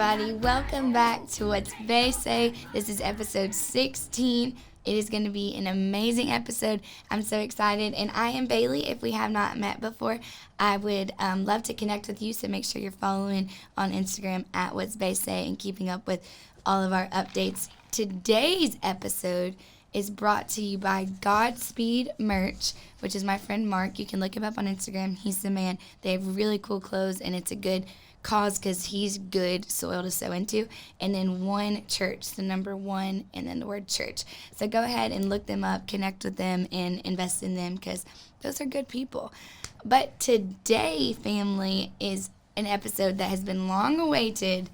everybody. Welcome back to What's Beau Say. This is episode 16. It is going to be an amazing episode. I'm so excited. And I am Bailey. If we have not met before, I would love to connect with you. So make sure you're following on Instagram at What's Beau Say and keeping up with all of our updates. Today's episode is brought to you by Godspeed Merch, which is my friend Mark. You can look him up on Instagram. He's the man. They have really cool clothes, and it's a good cause because he's good soil to sow into. And then One Church, the number one, and then the word church. So go ahead and look them up, connect with them, and invest in them because those are good people. But today, family, is an episode that has been long awaited.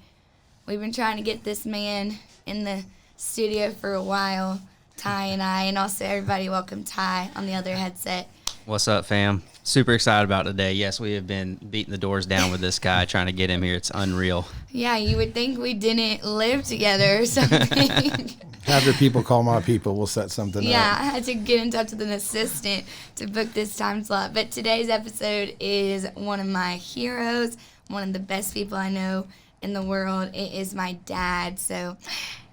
We've been trying to get this man in the studio for a while, Ty and I, and also everybody welcome Ty on the other headset. What's up, fam? Super excited about today. Yes, we have been beating the doors down with this guy, trying to get him here. It's unreal. Yeah, you would think we didn't live together or something. Have your people call my people. We'll set something up. Yeah, I had to get in touch with an assistant to book this time slot. But today's episode is one of my heroes, one of the best people I know in the world. It is my dad. So,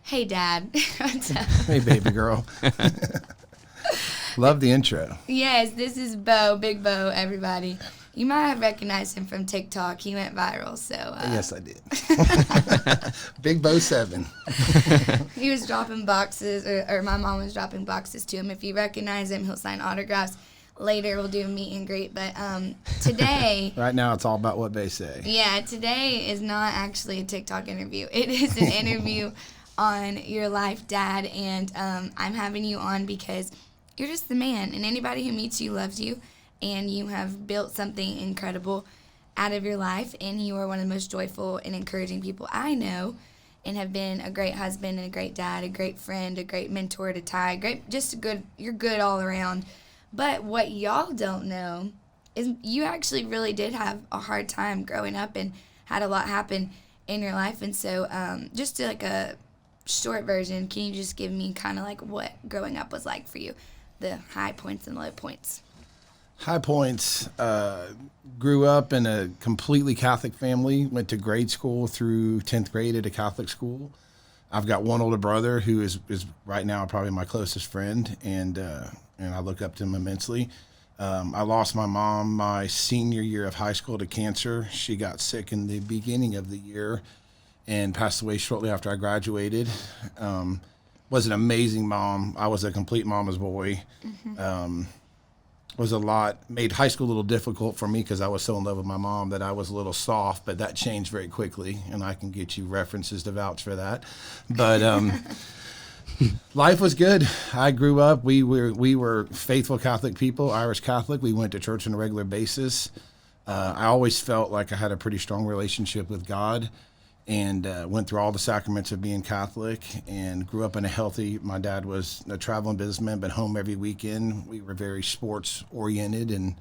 hey, Dad. What's up? Hey, baby girl. Love the intro. Yes, this is Beau, Big Beau, everybody. You might have recognized him from TikTok. He went viral, so. Yes, I did. Big Beau 7. He was dropping boxes, or my mom was dropping boxes to him. If you recognize him, he'll sign autographs. Later, we'll do a meet and greet. But today. Right now, it's all about what they say. Yeah, today is not actually a TikTok interview. It is an interview on your life, Dad. And I'm having you on because you're just the man, and anybody who meets you loves you, and you have built something incredible out of your life, and you are one of the most joyful and encouraging people I know, and have been a great husband and a great dad, a great friend, a great mentor to Ty, you're good all around. But what y'all don't know is you actually really did have a hard time growing up and had a lot happen in your life, and so just like a short version, can you just give me kind of like what growing up was like for you? The high points and low points. High points. Grew up in a completely Catholic family. Went to grade school through 10th grade at a Catholic school. I've got one older brother who is right now probably my closest friend, and I look up to him immensely. I lost my mom my senior year of high school to cancer. She got sick in the beginning of the year and passed away shortly after I graduated. Was an amazing mom. I was a complete mama's boy. Mm-hmm. Made high school a little difficult for me because I was so in love with my mom that I was a little soft, but that changed very quickly, and I can get you references to vouch for that. But life was good. I grew up. We were faithful Catholic people, Irish Catholic. We went to church on a regular basis. I always felt like I had a pretty strong relationship with God, and went through all the sacraments of being Catholic, and grew up in my dad was a traveling businessman, but home every weekend. We were very sports oriented and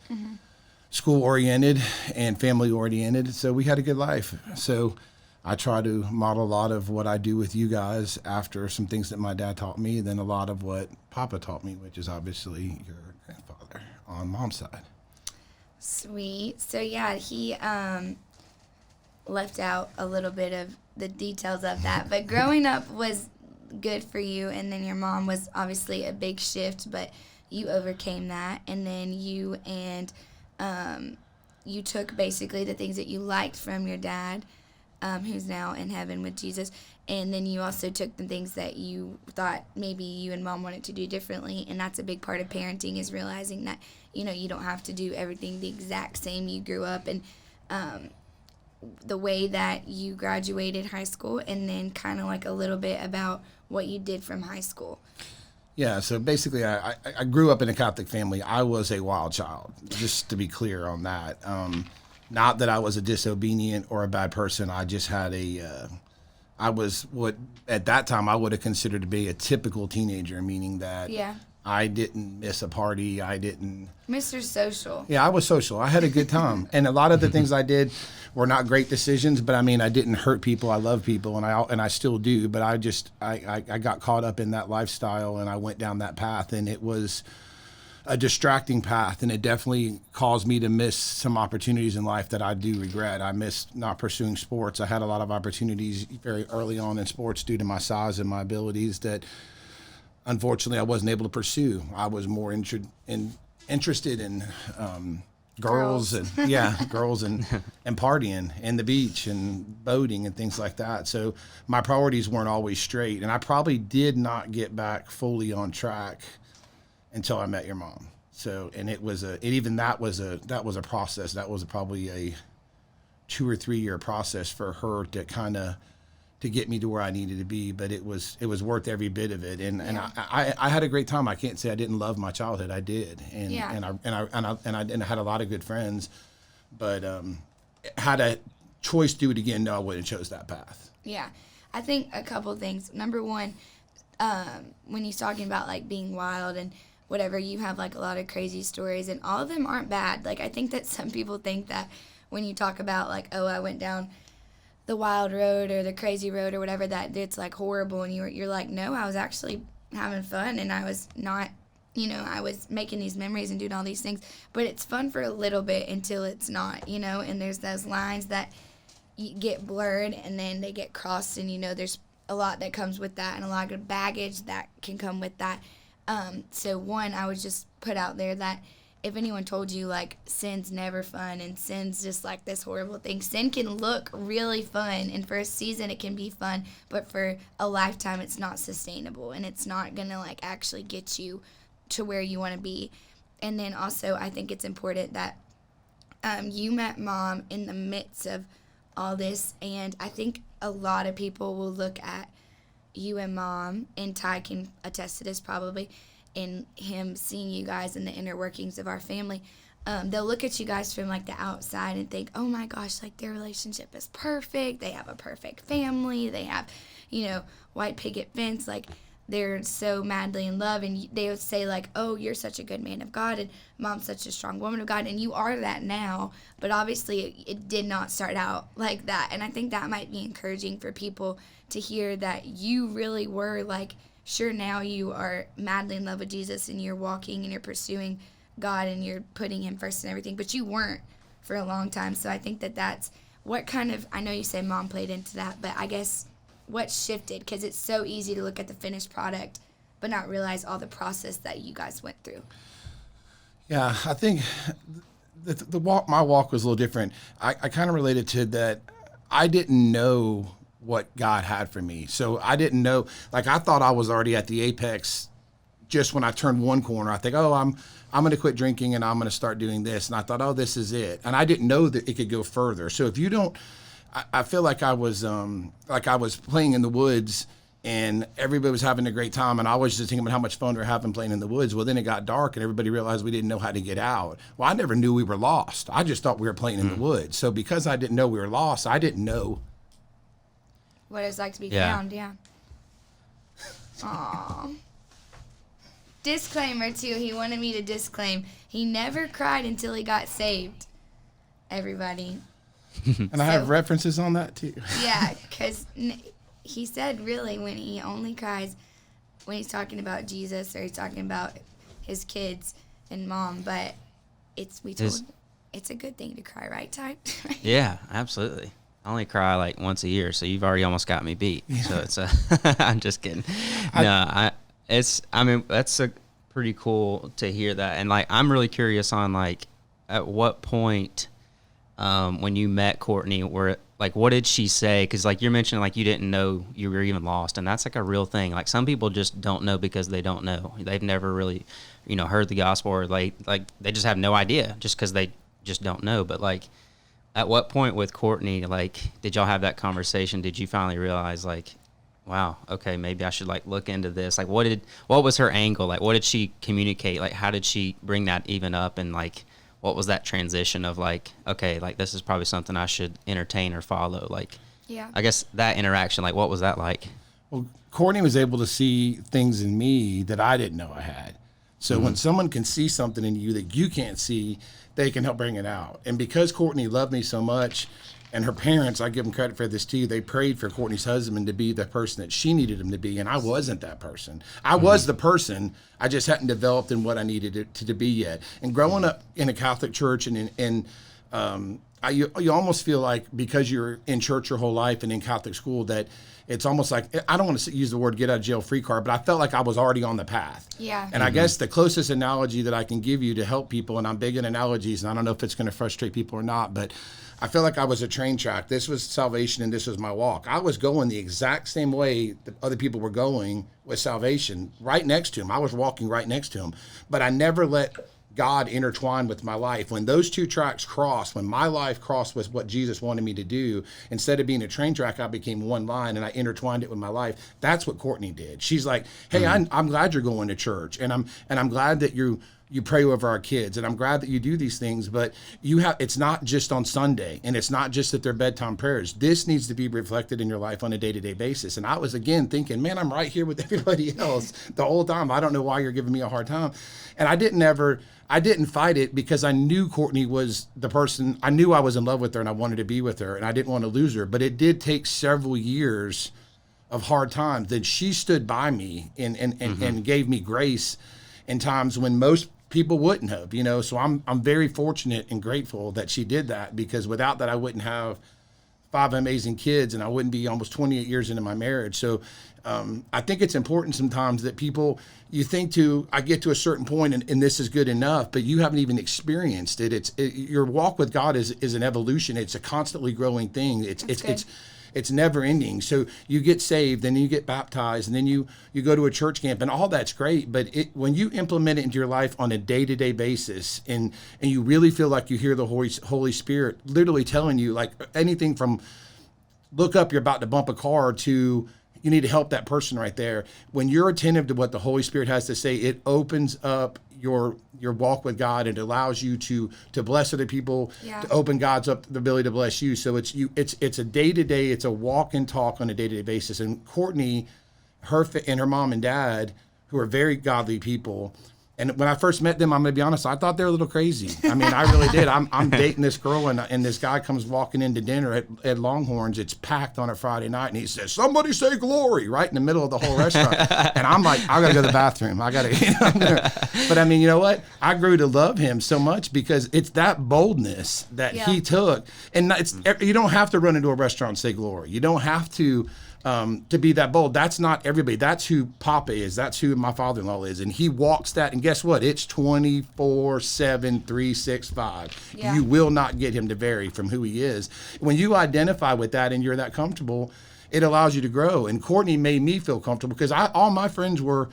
school oriented and family oriented. So we had a good life. So I try to model a lot of what I do with you guys after some things that my dad taught me, then a lot of what Papa taught me, which is obviously your grandfather on mom's side. Sweet. So yeah, he left out a little bit of the details of that, but growing up was good for you, and then your mom was obviously a big shift, but you overcame that, and then you took basically the things that you liked from your dad, who's now in heaven with Jesus, and then you also took the things that you thought maybe you and mom wanted to do differently, and that's a big part of parenting, is realizing that you don't have to do everything the exact same. You grew up, and the way that you graduated high school, and then kind of like a little bit about what you did from high school. Yeah, so basically I grew up in a Catholic family. I was a wild child, just to be clear on that. Not that I was a disobedient or a bad person. I just had I was what at that time I would have considered to be a typical teenager, meaning that I didn't miss a party. I didn't. Mr. Social. Yeah, I was social. I had a good time. And a lot of the things I did were not great decisions, but I mean, I didn't hurt people. I love people, and I still do. But I got caught up in that lifestyle, and I went down that path, and it was a distracting path, and it definitely caused me to miss some opportunities in life that I do regret. I missed not pursuing sports. I had a lot of opportunities very early on in sports due to my size and my abilities that unfortunately I wasn't able to pursue. I was more interested in girls and girls and partying and the beach and boating and things like that. So my priorities weren't always straight, and I probably did not get back fully on track until I met your mom. So, and that was a process. That was probably a 2 or 3 year process for her to get me to where I needed to be, but it was worth every bit of it. And I had a great time. I can't say I didn't love my childhood. I did. And I had a lot of good friends, but had a choice to do it again, no, I wouldn't have chose that path. Yeah. I think a couple things. Number one, when he's talking about like being wild and whatever, you have like a lot of crazy stories, and all of them aren't bad. Like, I think that some people think that when you talk about like, oh, I went down the wild road or the crazy road or whatever, that it's like horrible, and you're like, no, I was actually having fun, and I was not, I was making these memories and doing all these things. But it's fun for a little bit until it's not, and there's those lines that get blurred and then they get crossed, and there's a lot that comes with that and a lot of baggage that can come with that. So one, I would just put out there that if anyone told you like sin's never fun and sin's just like this horrible thing, sin can look really fun, and for a season it can be fun, but for a lifetime it's not sustainable, and it's not gonna like actually get you to where you want to be. And then also I think it's important that you met Mom in the midst of all this, and I think a lot of people will look at you and Mom, and Ty can attest to this probably, in him seeing you guys in the inner workings of our family. They'll look at you guys from like the outside and think, oh my gosh, like their relationship is perfect. They have a perfect family. They have, white picket fence. Like they're so madly in love. And they would say like, oh, you're such a good man of God, and Mom's such a strong woman of God. And you are that now. But obviously it did not start out like that. And I think that might be encouraging for people to hear that you really were like, sure, now you are madly in love with Jesus and you're walking and you're pursuing God and you're putting him first and everything, but you weren't for a long time. So I think that that's what kind of, I know you say Mom played into that, but I guess what shifted, because it's so easy to look at the finished product but not realize all the process that you guys went through. Yeah, I think my walk was a little different. I kind of related to that. I didn't know what God had for me. So I didn't know, like I thought I was already at the apex just when I turned one corner. I think, oh, I'm going to quit drinking and I'm going to start doing this. And I thought, oh, this is it. And I didn't know that it could go further. So if you don't, I feel like I was playing in the woods and everybody was having a great time. And I was just thinking about how much fun we were having playing in the woods. Well, then it got dark and everybody realized we didn't know how to get out. Well, I never knew we were lost. I just thought we were playing in the woods. So because I didn't know we were lost, I didn't know what it's like to be found, yeah. Aww. Disclaimer, too. He wanted me to disclaim. He never cried until he got saved, everybody. And I have references on that, too. Yeah, because he said, really, when he only cries when he's talking about Jesus or he's talking about his kids and Mom. But it's a good thing to cry, right, Ty? Yeah, absolutely. I only cry like once a year, so you've already almost got me beat. So it's I'm just kidding. That's a pretty cool to hear that. And like, I'm really curious on like, at what point, when you met Courtney, what did she say? Cause like you're mentioning, like you didn't know you were even lost, and that's like a real thing. Like some people just don't know because they don't know. They've never really, heard the gospel, or like they just have no idea just cause they just don't know. But like, at what point with Courtney, like, did y'all have that conversation? Did you finally realize, like, wow, okay, maybe I should, like, look into this? Like, what was her angle? Like, what did she communicate? Like, how did she bring that even up? And, like, what was that transition of, like, okay, like, this is probably something I should entertain or follow? Like, yeah. I guess that interaction, like, what was that like? Well, Courtney was able to see things in me that I didn't know I had. So when someone can see something in you that you can't see, they can help bring it out. And because Courtney loved me so much, And her parents, I give them credit for this too. They prayed for Courtney's husband to be the person that she needed him to be, and I wasn't that person. I was the person. I just hadn't developed in what I needed it to be yet. And growing up in a Catholic church, you almost feel like because you're in church your whole life and in Catholic school that it's almost like, I don't want to use the word get out of jail free card, but I felt like I was already on the path. Yeah. And I guess the closest analogy that I can give you to help people, and I'm big in analogies, and I don't know if it's going to frustrate people or not, but I feel like I was a train track. This was salvation and this was my walk. I was going the exact same way that other people were going with salvation, right next to him. I was walking right next to him, but I never let God intertwined with my life. When those two tracks crossed, when my life crossed with what Jesus wanted me to do, instead of being a train track, I became one line and I intertwined it with my life. That's what Courtney did. She's like, hey, I'm glad you're going to church, and I'm glad that you pray over our kids, and I'm glad that you do these things, but it's not just on Sunday, and it's not just at their bedtime prayers. This needs to be reflected in your life on a day-to-day basis. And I was, again, thinking, man, I'm right here with everybody else the whole time. I don't know why you're giving me a hard time. And I didn't fight it because I knew Courtney was the person. I knew I was in love with her and I wanted to be with her, and I didn't want to lose her. But it did take several years of hard times. Then she stood by me and gave me grace in times when most people wouldn't have, So I'm very fortunate and grateful that she did that, because without that I wouldn't have 5 amazing kids and I wouldn't be almost 28 years into my marriage. So I think it's important sometimes that people, I get to a certain point and this is good enough, but you haven't even experienced it. Your walk with God is an evolution. It's a constantly growing thing. It's never ending. So you get saved, and then you get baptized, and then you go to a church camp, and all that's great. But when you implement it into your life on a day-to-day basis, and you really feel like you hear the Holy Spirit literally telling you, like anything from look up, you're about to bump a car, to you need to help that person right there. When you're attentive to what the Holy Spirit has to say, it opens up your walk with God, and it allows you to bless other people, to open God's up the ability to bless you. So it's a day-to-day, it's a walk and talk on a day-to-day basis. And Courtney, and her mom and dad, who are very godly people, and when I first met them, I'm going to be honest, I thought they were a little crazy. I mean, I really did. I'm dating this girl, and this guy comes walking into dinner at Longhorns. It's packed on a Friday night, and he says, "Somebody say glory," right in the middle of the whole restaurant. And I'm like, I got to go to the bathroom. I got to, But I mean, you know what? I grew to love him so much because it's that boldness that he took. And you don't have to run into a restaurant and say glory. You don't have to be that bold. That's not everybody. That's who Papa is. That's who my father-in-law is. And he walks that. And guess what? It's 24/7, 365. Yeah. You will not get him to vary from who he is. When you identify with that and you're that comfortable, it allows you to grow. And Courtney made me feel comfortable because all my friends were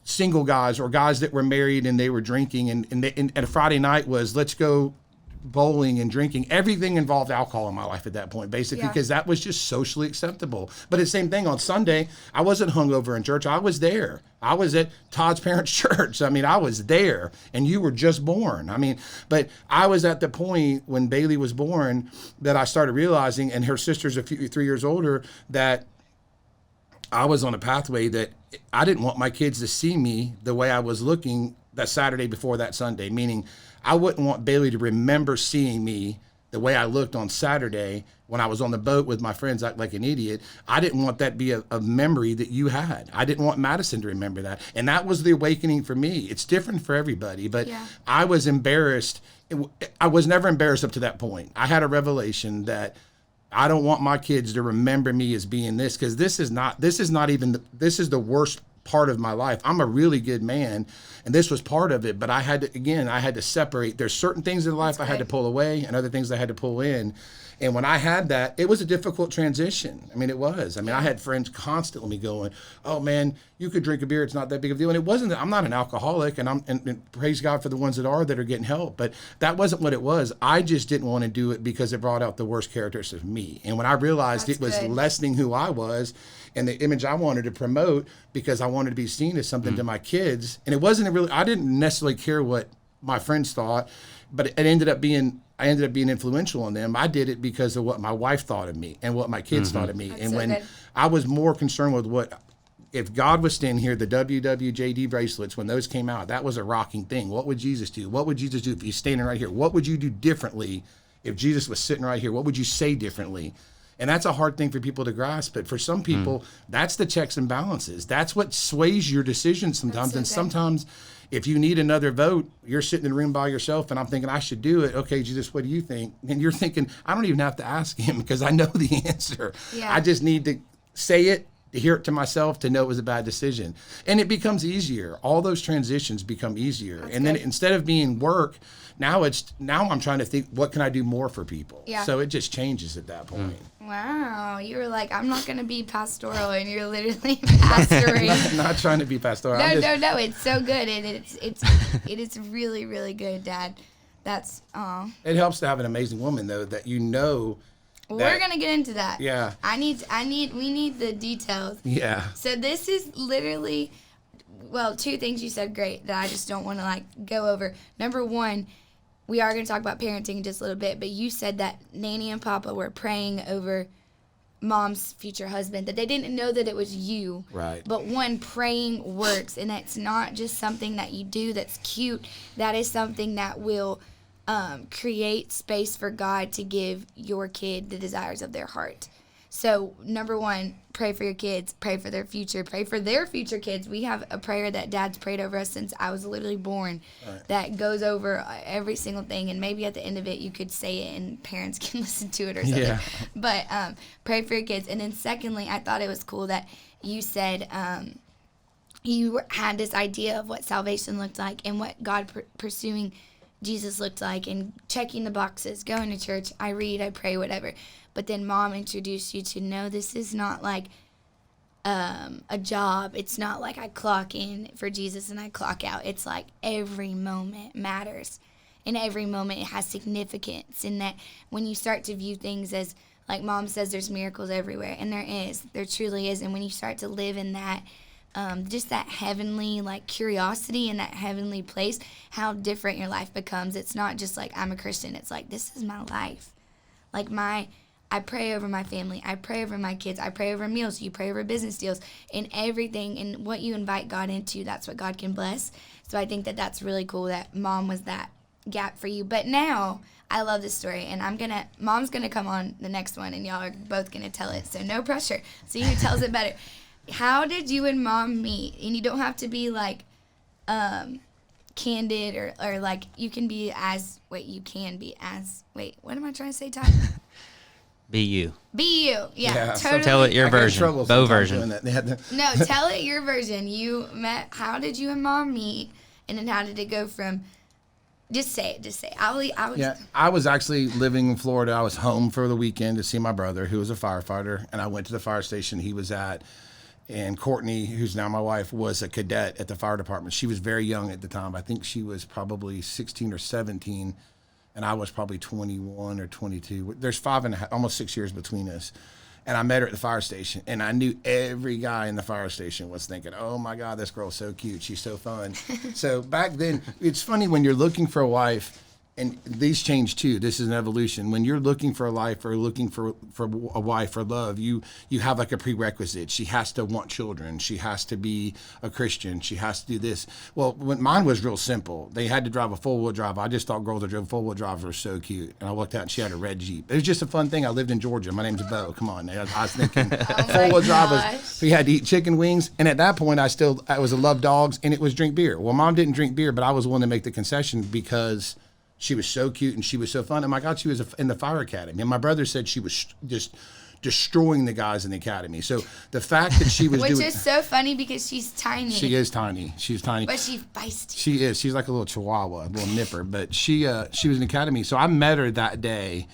single guys or guys that were married and they were drinking. And a Friday night was, let's go bowling and drinking. Everything involved alcohol in my life at that point, basically, because that was just socially acceptable. But the same thing on Sunday, I wasn't hungover in church. I was there. I was at Todd's parents' church. I mean, I was there, and you were just born. I mean, but I was at the point when Bailey was born that I started realizing, and her sister's 3 years older, that I was on a pathway that I didn't want my kids to see me the way I was looking that Saturday before that Sunday, meaning I wouldn't want Bailey to remember seeing me the way I looked on Saturday when I was on the boat with my friends like an idiot. I didn't want that to be a memory that you had. I didn't want Madison to remember that. And that was the awakening for me. It's different for everybody, but I was embarrassed. I was never embarrassed up to that point. I had a revelation that I don't want my kids to remember me as being this, because this is the worst part of my life. I'm a really good man, and this was part of it, but I had to separate. There's certain things in life I had to pull away and other things I had to pull in. And when I had that, it was a difficult transition. I mean, it was. I mean, I had friends constantly going, "Oh man, you could drink a beer. It's not that big of a deal." And it wasn't. I'm not an alcoholic, and praise God for the ones that are getting help. But that wasn't what it was. I just didn't want to do it because it brought out the worst characteristics of me. And when I realized it was lessening who I was and the image I wanted to promote, because I wanted to be seen as something to my kids, and it wasn't really. I didn't necessarily care what my friends thought, but I ended up being influential on them. I did it because of what my wife thought of me and what my kids thought of me. That's and so when good. I was more concerned with if God was standing here, the WWJD bracelets, when those came out, that was a rocking thing. What would Jesus do? What would Jesus do if he's standing right here? What would you do differently if Jesus was sitting right here, what would you say differently? And that's a hard thing for people to grasp. But for some people, that's the checks and balances. That's what sways your decisions sometimes. So and sometimes if you need another vote, you're sitting in a room by yourself and I'm thinking I should do it. Okay, Jesus, what do you think? And you're thinking, I don't even have to ask him because I know the answer. Yeah. I just need to say it, to hear it to myself, to know it was a bad decision. And it becomes easier. All those transitions become easier. That's and then good. instead of being work, now I'm trying to think, what can I do more for people? Yeah. So it just changes at that point. Wow, you were like, I'm not going to be pastoral, and you're literally pastoring. Not trying to be pastoral. No, it's so good, and it is really, really good, Dad. That's, It helps to have an amazing woman, though, that you know. We're going to get into that. Yeah. We need the details. Yeah. So this is literally, well, two things you said great that I just don't want to like go over. Number one, we are going to talk about parenting in just a little bit, but you said that Nanny and Papa were praying over Mom's future husband, that they didn't know that it was you. Right. But one, praying works, and it's not just something that you do that's cute. That is something that will create space for God to give your kid the desires of their heart. So, number one, pray for your kids, pray for their future, pray for their future kids. We have a prayer that Dad's prayed over us since I was literally born that goes over every single thing. And maybe at the end of it, you could say it and parents can listen to it or something. Yeah. But pray for your kids. And then secondly, I thought it was cool that you said you had this idea of what salvation looked like and what God pursuing Jesus looked like and checking the boxes, going to church, I read, I pray, whatever. But then Mom introduced you to, no, this is not like a job. It's not like I clock in for Jesus and I clock out. It's like every moment matters. And every moment it has significance. And that when you start to view things as, like Mom says, there's miracles everywhere. And there truly is. And when you start to live in that, just that heavenly like curiosity and that heavenly place, how different your life becomes. It's not just like I'm a Christian. It's like, this is my life. Like I pray over my family. I pray over my kids. I pray over meals. You pray over business deals and everything. And what you invite God into, that's what God can bless. So I think that that's really cool that Mom was that gap for you. But now I love this story, and Mom's gonna come on the next one, and y'all are both gonna tell it. So no pressure. See who tells it better. How did you and Mom meet? And you don't have to be like candid or like you can be as what am I trying to say, Ty? Be you. Be you. Yeah, totally. Tell it your version. Beau version. No, tell it your version. You met, how did you and Mom meet? And then how did it go from, just say it. I was actually living in Florida. I was home for the weekend to see my brother, who was a firefighter, and I went to the fire station he was at. And Courtney, who's now my wife, was a cadet at the fire department. She was very young at the time. I think she was probably 16 or 17, and I was probably 21 or 22. There's 5.5, almost 6 years between us. And I met her at the fire station, and I knew every guy in the fire station was thinking, oh my God, this girl's so cute. She's so fun. So back then, it's funny when you're looking for a wife, and these change too. This is an evolution. When you're looking for a life or looking for a wife or love, you have like a prerequisite. She has to want children. She has to be a Christian. She has to do this. Well, mine was real simple. They had to drive a full-wheel drive. I just thought girls that drove full-wheel drives were so cute. And I looked out and she had a red Jeep. It was just a fun thing. I lived in Georgia. My name's Beau. Come on. I was thinking full-wheel drive was, we had to eat chicken wings. And at that point, I was a love dogs and it was drink beer. Well, Mom didn't drink beer, but I was willing to make the concession because she was so cute and she was so fun. And my God, she was in the fire academy. And my brother said she was just destroying the guys in the academy. So the fact that she was Which is so funny because she's tiny. She is tiny. She's tiny. But she's feisty. She is. She's like a little chihuahua, a little nipper. But she was in the academy. So I met her that day.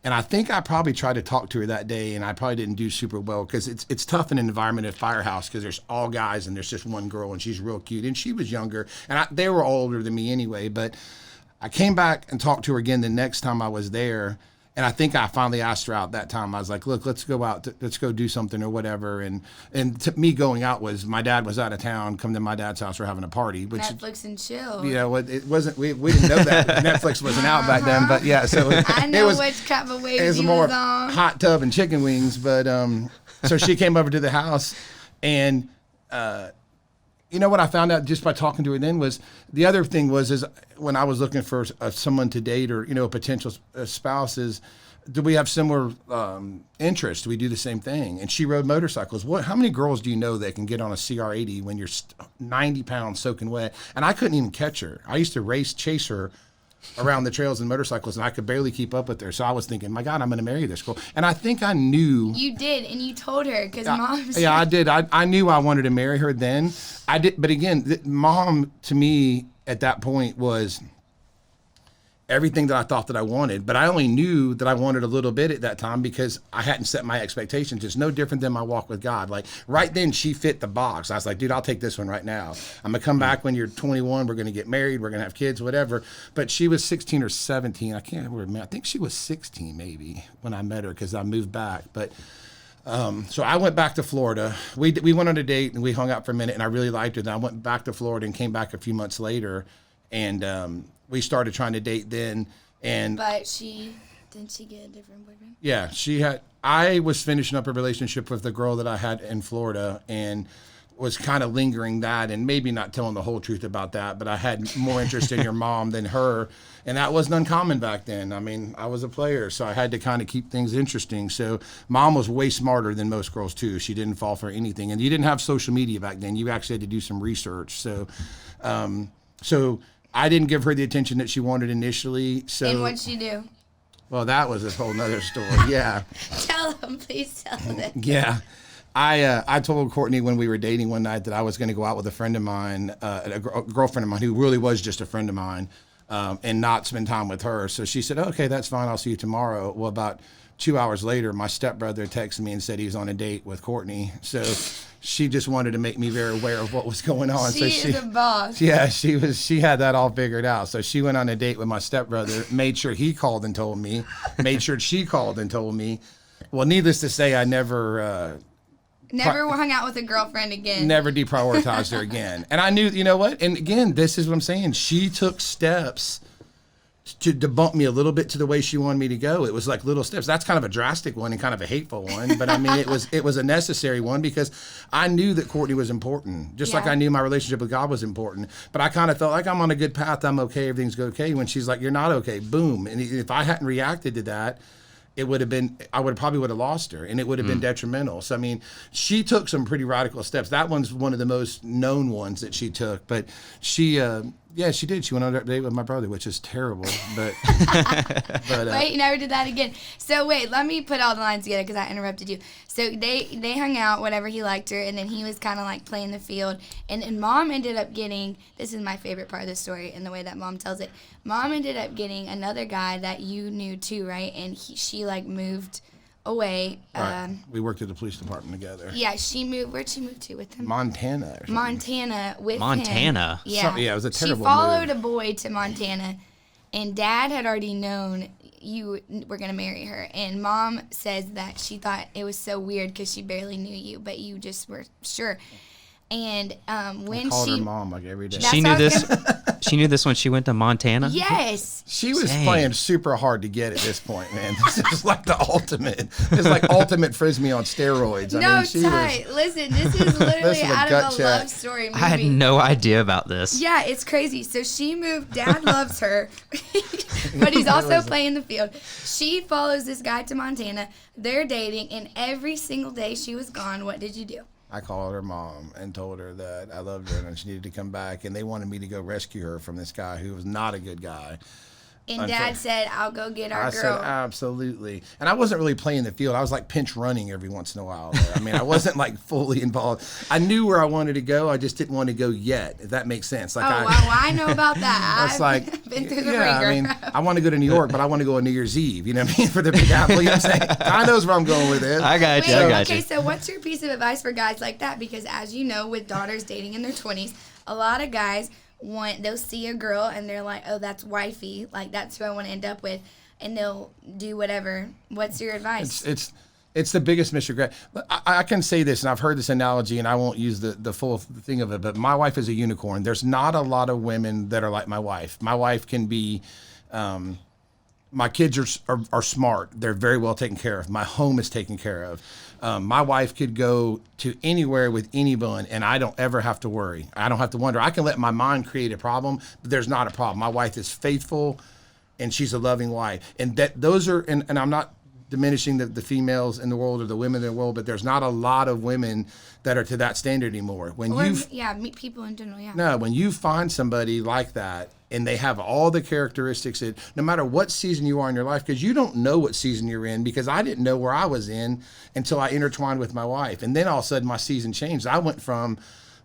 And I think I probably tried to talk to her that day, and I probably didn't do super well because it's tough in an environment at Firehouse because there's all guys and there's just one girl, and she's real cute. And she was younger. And they were all older than me anyway. But I came back and talked to her again the next time I was there, and I think I finally asked her out that time. I was like, look, let's go out, let's go do something or whatever. And me going out was, my dad was out of town, come to my dad's house, we're having a party. Which, Netflix and chill. You know, it wasn't, we didn't know that. Netflix wasn't out back then, but yeah. So I know which type of waves it was you more was on. hot tub and chicken wings. But so she came over to the house, and You know what I found out just by talking to her then was the other thing is when I was looking for someone to date or, a potential spouse is, do we have similar interests? Do we do the same thing? And she rode motorcycles. How many girls do you know that can get on a CR80 when you're 90 pounds soaking wet? And I couldn't even catch her. I used to chase her around the trails and motorcycles, and I could barely keep up with her. So I was thinking, my God, I'm going to marry this girl. And I think I knew. You did, and you told her because Mom. Yeah, I did. I knew I wanted to marry her then. I did, but again, Mom to me at that point was everything that I thought that I wanted. But I only knew that I wanted a little bit at that time because I hadn't set my expectations. It's no different than my walk with God. Like right then, she fit the box. I was like, dude, I'll take this one right now. I'm gonna come back when you're 21. We're gonna get married. We're gonna have kids, whatever. But she was 16 or 17. I can't remember. I think she was 16 maybe when I met her because I moved back. But so I went back to Florida. We went on a date and we hung out for a minute, and I really liked her. Then I went back to Florida and came back a few months later, and we started trying to date then. But didn't she get a different boyfriend? Yeah, I was finishing up a relationship with the girl that I had in Florida and was kind of lingering that and maybe not telling the whole truth about that, but I had more interest in your mom than her. And that wasn't uncommon back then. I mean, I was a player, so I had to kind of keep things interesting. So Mom was way smarter than most girls too. She didn't fall for anything. And you didn't have social media back then. You actually had to do some research. So, I didn't give her the attention that she wanted initially. So, and what'd she do? Well, that was a whole nother story. Yeah. Tell them, please tell them. Yeah. I told Courtney when we were dating one night that I was going to go out with a friend of mine, a girlfriend of mine who really was just a friend of mine, and not spend time with her. So she said, okay, that's fine. I'll see you tomorrow. Well, about 2 hours later, my stepbrother texted me and said he was on a date with Courtney. So she just wanted to make me very aware of what was going on. She is a boss. Yeah, she had that all figured out. So she went on a date with my stepbrother, made sure he called and told me, made sure she called and told me. Well, needless to say, I never hung out with a girlfriend again. Never deprioritized her again. And I knew, you know what? And again, this is what I'm saying. She took steps to bump me a little bit to the way she wanted me to go. It was like little steps. That's kind of a drastic one and kind of a hateful one. But I mean, it was a necessary one because I knew that Courtney was important. Just like I knew my relationship with God was important. But I kind of felt like I'm on a good path. I'm okay. Everything's okay. When she's like, you're not okay. Boom. And if I hadn't reacted to that, I would have lost her, and it would have been detrimental. So, I mean, she took some pretty radical steps. That one's one of the most known ones that she took, but she did. She went on a date with my brother, which is terrible, but wait, you never did that again. So wait, let me put all the lines together because I interrupted you. So they hung out, whatever, he liked her, and then he was kind of like playing the field, and then Mom ended up getting, this is my favorite part of the story and the way that Mom tells it, Mom ended up getting another guy that you knew too, right? And she like moved away. Right. We worked at the police department together. Yeah, she moved. Where'd she move to with him? Montana. Montana with him. Montana? Yeah. Yeah, it was a terrible She followed move. a boy to Montana, and Dad had already known you were going to marry her. And Mom says that she thought it was so weird because she barely knew you, but you just were sure. And when I called her Mom like every day. She knew this. She knew this when she went to Montana. Yes. She was playing super hard to get at this point, man. This is like the ultimate. It's like ultimate frisbee on steroids. Listen, this is literally out of a love story movie. I had no idea about this. Yeah, it's crazy. So she moved. Dad loves her, but he's also playing the field. She follows this guy to Montana. They're dating, and every single day she was gone, what did you do? I called her mom and told her that I loved her and she needed to come back. And they wanted me to go rescue her from this guy who was not a good guy. And Dad said, I'll go get our girl. I said, absolutely. And I wasn't really playing the field. I was like pinch running every once in a while there. I mean, I wasn't like fully involved. I knew where I wanted to go. I just didn't want to go yet, if that makes sense. Like I know about that. It's like, been through the ringer. I mean, I want to go to New York, but I want to go on New Year's Eve. You know what I mean? For the Big Apple. You know what I'm saying? I knows where I'm going with it. I got you. Okay, so what's your piece of advice for guys like that? Because as you know, with daughters dating in their 20s, a lot of guys they'll see a girl and they're like, oh, that's wifey, like that's who I want to end up with, and they'll do whatever. What's your advice? It's the biggest misregret. I can say this, and I've heard this analogy, and I won't use the full thing of it, but my wife is a unicorn. There's not a lot of women that are like my wife. My wife can be my kids are smart. They're very well taken care of. My home is taken care of. My wife could go to anywhere with anyone, and I don't ever have to worry. I don't have to wonder. I can let my mind create a problem, but there's not a problem. My wife is faithful, and she's a loving wife. And those are, and I'm not diminishing the females in the world or the women in the world, but there's not a lot of women that are to that standard anymore. Meet people in general, yeah. No, when you find somebody like that and they have all the characteristics that no matter what season you are in your life, because you don't know what season you're in, because I didn't know where I was in until I intertwined with my wife. And then all of a sudden my season changed. I went from,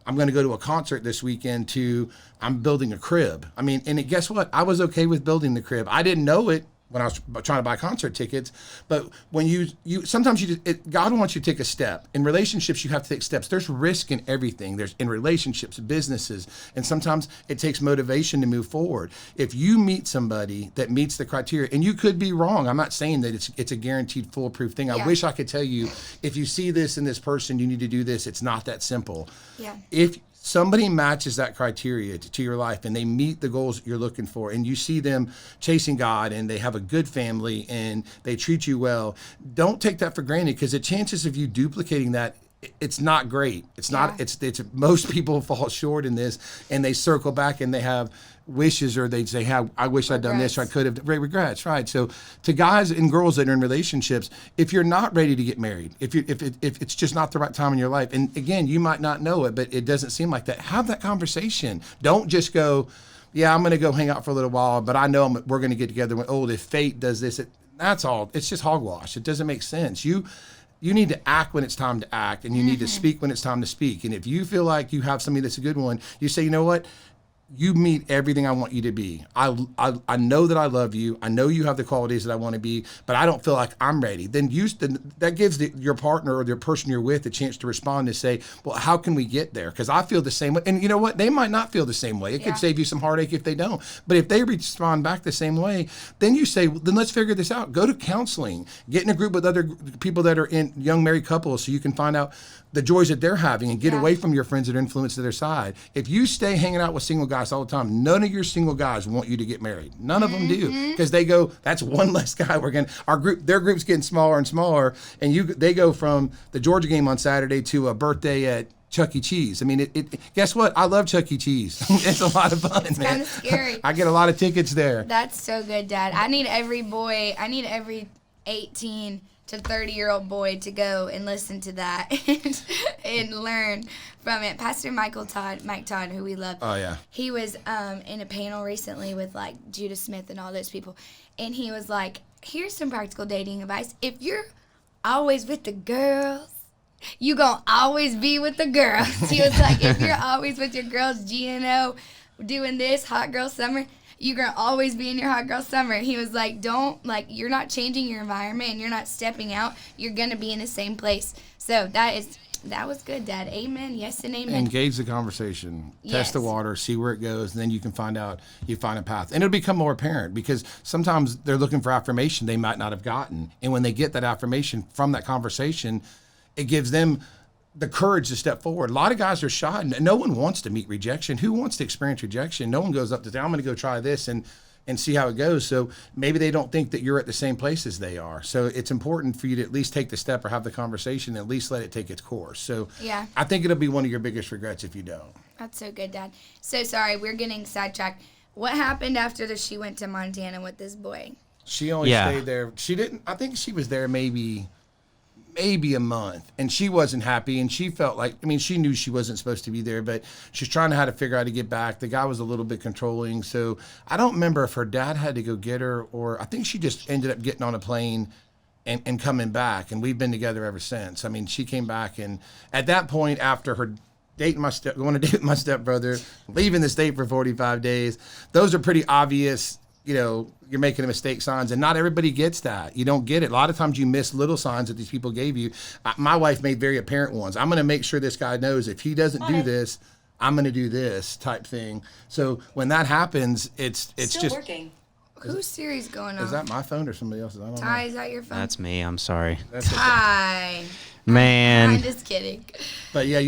I'm going to go to a concert this weekend to I'm building a crib. I mean, and guess what? I was okay with building the crib. I didn't know it when I was trying to buy concert tickets, but when you sometimes God wants you to take a step. In relationships, you have to take steps. There's risk in everything. There's in relationships, businesses, and sometimes it takes motivation to move forward. If you meet somebody that meets the criteria, and you could be wrong, I'm not saying that it's a guaranteed foolproof thing. I wish I could tell you, if you see this in this person, you need to do this. It's not that simple. Yeah. If somebody matches that criteria to your life and they meet the goals that you're looking for, and you see them chasing God and they have a good family and they treat you well, don't take that for granted, because the chances of you duplicating that, it's not great. It's not, it's most people fall short in this, and they circle back and they have wishes, or they say, I wish I'd done this, or I could have, regrets, right? So to guys and girls that are in relationships, if you're not ready to get married, if it's just not the right time in your life, and again, you might not know it, but it doesn't seem like that, have that conversation. Don't just go, yeah, I'm going to go hang out for a little while, but I know we're going to get together when, if fate does this, that's all. It's just hogwash. It doesn't make sense. You need to act when it's time to act, and you need to speak when it's time to speak. And if you feel like you have somebody that's a good one, you say, you know what? You meet everything I want you to be. I know that I love you. I know you have the qualities that I want to be, but I don't feel like I'm ready. Then that gives your partner or the person you're with a chance to respond and say, well, how can we get there? Because I feel the same way. And you know what? They might not feel the same way. It could save you some heartache if they don't. But if they respond back the same way, then you say, well, then let's figure this out. Go to counseling. Get in a group with other people that are in young married couples so you can find out the joys that they're having and get away from your friends that are influenced to their side. If you stay hanging out with single guys all the time, none of your single guys want you to get married. None of them do, because they go, that's one less guy. Their group's getting smaller and smaller, and they go from the Georgia game on Saturday to a birthday at Chuck E. Cheese. I mean, guess what? I love Chuck E. Cheese. It's a lot of fun, it's man. Kind of scary. I get a lot of tickets there. That's so good, Dad. I need every 18 to 30-year-old boy to go and listen to that and learn from it. Pastor Mike Todd, who we love. Oh, yeah. He was in a panel recently with, like, Judah Smith and all those people. And he was like, here's some practical dating advice. If you're always with the girls, you gonna always be with the girls. He was like, if you're always with your girls, GNO, doing this, hot girl summer, you're going to always be in your hot girl summer. He was like, you're not changing your environment and you're not stepping out. You're going to be in the same place. So that was good, Dad. Amen. Yes and amen. Engage the conversation. Test the water. See where it goes. And then you can find a path. And it'll become more apparent, because sometimes they're looking for affirmation they might not have gotten. And when they get that affirmation from that conversation, it gives them the courage to step forward. A lot of guys are shy. No one wants to meet rejection. Who wants to experience rejection? No one goes up to say, I'm going to go try this and see how it goes. So maybe they don't think that you're at the same place as they are. So it's important for you to at least take the step or have the conversation and at least let it take its course. So I think it'll be one of your biggest regrets if you don't. That's so good, Dad. So sorry, we're getting sidetracked. What happened after she went to Montana with this boy? She only stayed there. I think she was there maybe a month, and she wasn't happy, and she felt like, she knew she wasn't supposed to be there, but she's trying to figure out how to get back. The guy was a little bit controlling, so I don't remember if her dad had to go get her, or I think she just ended up getting on a plane and coming back, and we've been together ever since. She came back, and at that point, after her going to date my stepbrother, leaving the state for 45 days, those are pretty obvious, you're making a mistake signs, and not everybody gets that. You don't get it. A lot of times you miss little signs that these people gave you. My wife made very apparent ones. I'm going to make sure this guy knows if he doesn't do this, I'm going to do this type thing. So when that happens, it's still just working. Whose Siri's going on? Is that my phone or somebody else's? I don't Ty, know. is that your phone? That's me. I'm sorry. That's okay. Ty. Man. I'm just kidding. But yeah,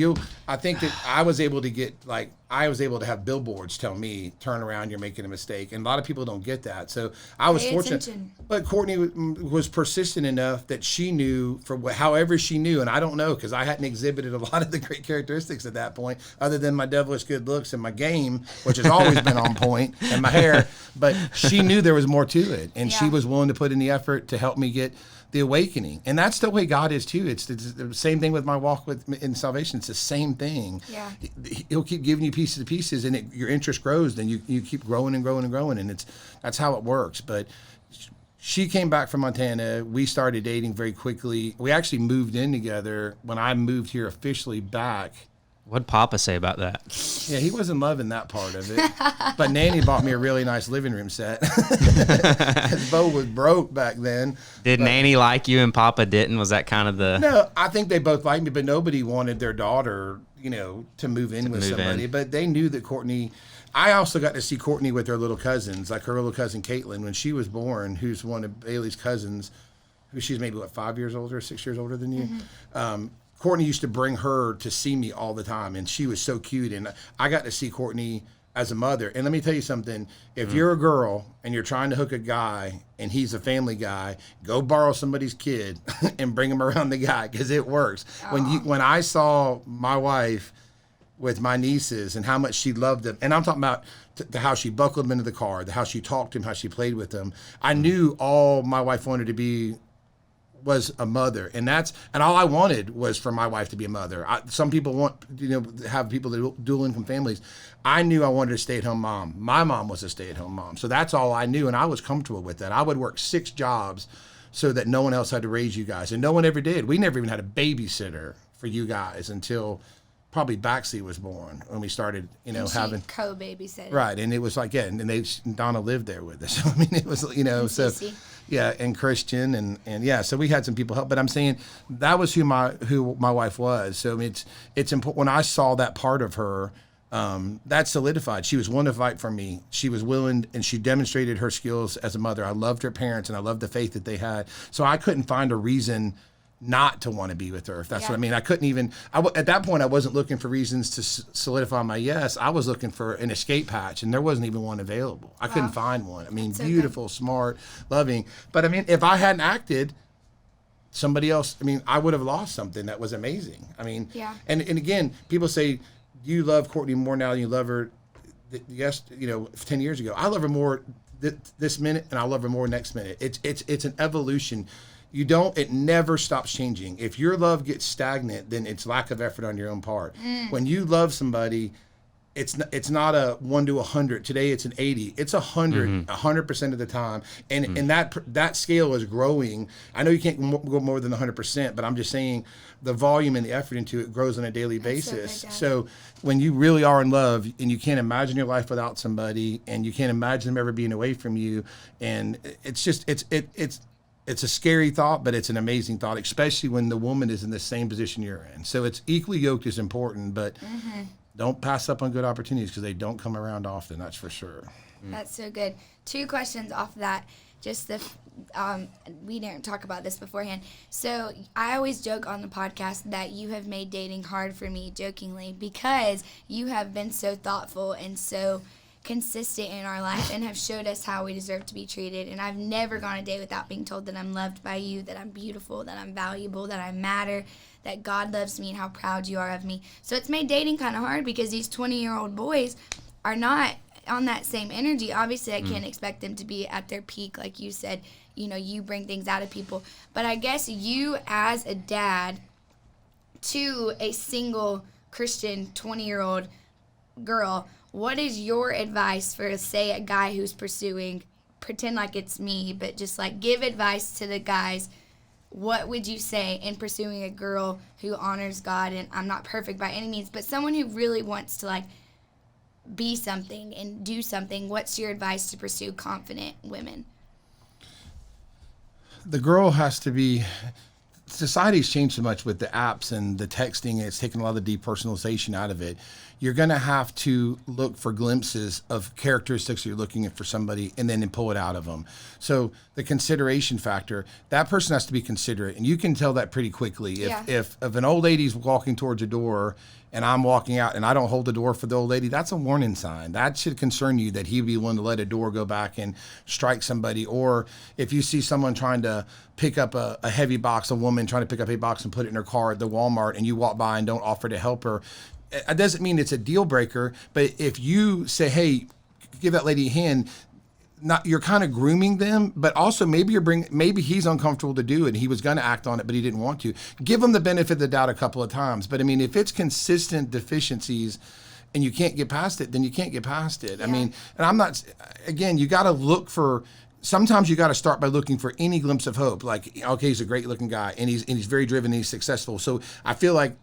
I think that I was able to have billboards tell me, turn around, you're making a mistake. And a lot of people don't get that. So I was fortunate. Attention. But Courtney was persistent enough that she knew, however she knew, and I don't know because I hadn't exhibited a lot of the great characteristics at that point, other than my devilish good looks and my game, which has always been on point, and my hair. But she knew there was more to it, and she was willing to put in the effort to help me get the awakening. And that's the way God is too. It's the same thing with my walk in salvation. It's the same thing. Yeah. He'll keep giving you pieces, and your interest grows. Then you keep growing and growing and growing, and that's how it works. But she came back from Montana. We started dating very quickly. We actually moved in together when I moved here officially back. What'd Papa say about that? Yeah, he wasn't loving that part of it. But Nanny bought me a really nice living room set. Beau was broke back then. Did Nanny like you and Papa didn't? Was that kind of the... No, I think they both liked me, but nobody wanted their daughter, to move in with somebody. But they knew that Courtney... I also got to see Courtney with her little cousins, like her little cousin Caitlin, when she was born, who's one of Bailey's cousins, who she's maybe, 6 years older than you? Mm-hmm. Courtney used to bring her to see me all the time, and she was so cute. And I got to see Courtney as a mother. And let me tell you something. If you're a girl and you're trying to hook a guy and he's a family guy, go borrow somebody's kid and bring him around the guy, because it works. When I saw my wife with my nieces and how much she loved them, and I'm talking about how she buckled them into the car, how she talked to him, how she played with them, I knew all my wife wanted to be was a mother, and all I wanted was for my wife to be a mother. Some people want, have people that dual income families. I knew I wanted a stay-at-home mom. My mom was a stay-at-home mom, so that's all I knew, and I was comfortable with that. I would work 6 jobs so that no one else had to raise you guys, and no one ever did. We never even had a babysitter for you guys until probably Baxley was born, when we started, having co-babysitting. Right, and it was like, and Donna lived there with us. So, I mean, it was, so Cece. Yeah, and Christian, and yeah, so we had some people help. But I'm saying that was who my wife was. So I mean, it's important. When I saw that part of her, that solidified. She was willing to fight for me. She was willing, and she demonstrated her skills as a mother. I loved her parents, and I loved the faith that they had. So I couldn't find a reason not to want to be with her, if that's what I mean. I couldn't even, at that point, I wasn't looking for reasons to solidify my yes. I was looking for an escape hatch, and there wasn't even one available. I couldn't find one. I mean, beautiful, smart, loving. But I mean, if I hadn't acted, somebody else, I would have lost something that was amazing. And again, people say, you love Courtney more now than you love her, 10 years ago. I love her more this minute, and I love her more next minute. It's an evolution. It never stops changing. If your love gets stagnant, then it's lack of effort on your own part. When you love somebody, it's not a 1 to 100. Today it's an 80. It's 100, 100% of the time. And that scale is growing. I know you can't go more than 100%, but I'm just saying the volume and the effort into it grows on a daily basis. So when you really are in love and you can't imagine your life without somebody, and you can't imagine them ever being away from you, and it's a scary thought, but it's an amazing thought, especially when the woman is in the same position you're in. So it's equally yoked is important, but don't pass up on good opportunities, because they don't come around often, that's for sure. That's so good. 2 questions off of that. Just we didn't talk about this beforehand. So I always joke on the podcast that you have made dating hard for me, jokingly, because you have been so thoughtful and so consistent in our life and have showed us how we deserve to be treated. And I've never gone a day without being told that I'm loved by you, that I'm beautiful, that I'm valuable, that I matter, that God loves me, and how proud you are of me. So it's made dating kind of hard, because these 20-year-old boys are not on that same energy. Obviously, I can't expect them to be at their peak. Like you said, you bring things out of people. But I guess you, as a dad to a single Christian 20-year-old girl, what is your advice for, say, a guy who's pursuing, pretend like it's me, but just like give advice to the guys? What would you say in pursuing a girl who honors God? And I'm not perfect by any means, but someone who really wants to like be something and do something. What's your advice to pursue confident women? The girl has to be, society's changed so much with the apps and the texting, and it's taken a lot of the depersonalization out of it. You're going to have to look for glimpses of characteristics you're looking for somebody, and then pull it out of them. So the consideration factor, that person has to be considerate, and you can tell that pretty quickly. If an old lady's walking towards a door and I'm walking out and I don't hold the door for the old lady, that's a warning sign. That should concern you that he'd be willing to let a door go back and strike somebody. Or if you see someone trying to pick up a heavy box, a woman trying to pick up a box and put it in her car at the Walmart, and you walk by and don't offer to help her, it doesn't mean it's a deal breaker. But if you say, hey, give that lady a hand, you're kind of grooming them, but also maybe he's uncomfortable to do it. He was going to act on it, but he didn't want to. Give him the benefit of the doubt a couple of times. But I mean, if it's consistent deficiencies and you can't get past it, then you can't get past it. Yeah. I mean, and I'm not, again, you got to look for, sometimes you got to start by looking for any glimpse of hope. Like, okay, he's a great looking guy and he's very driven and he's successful. So I feel like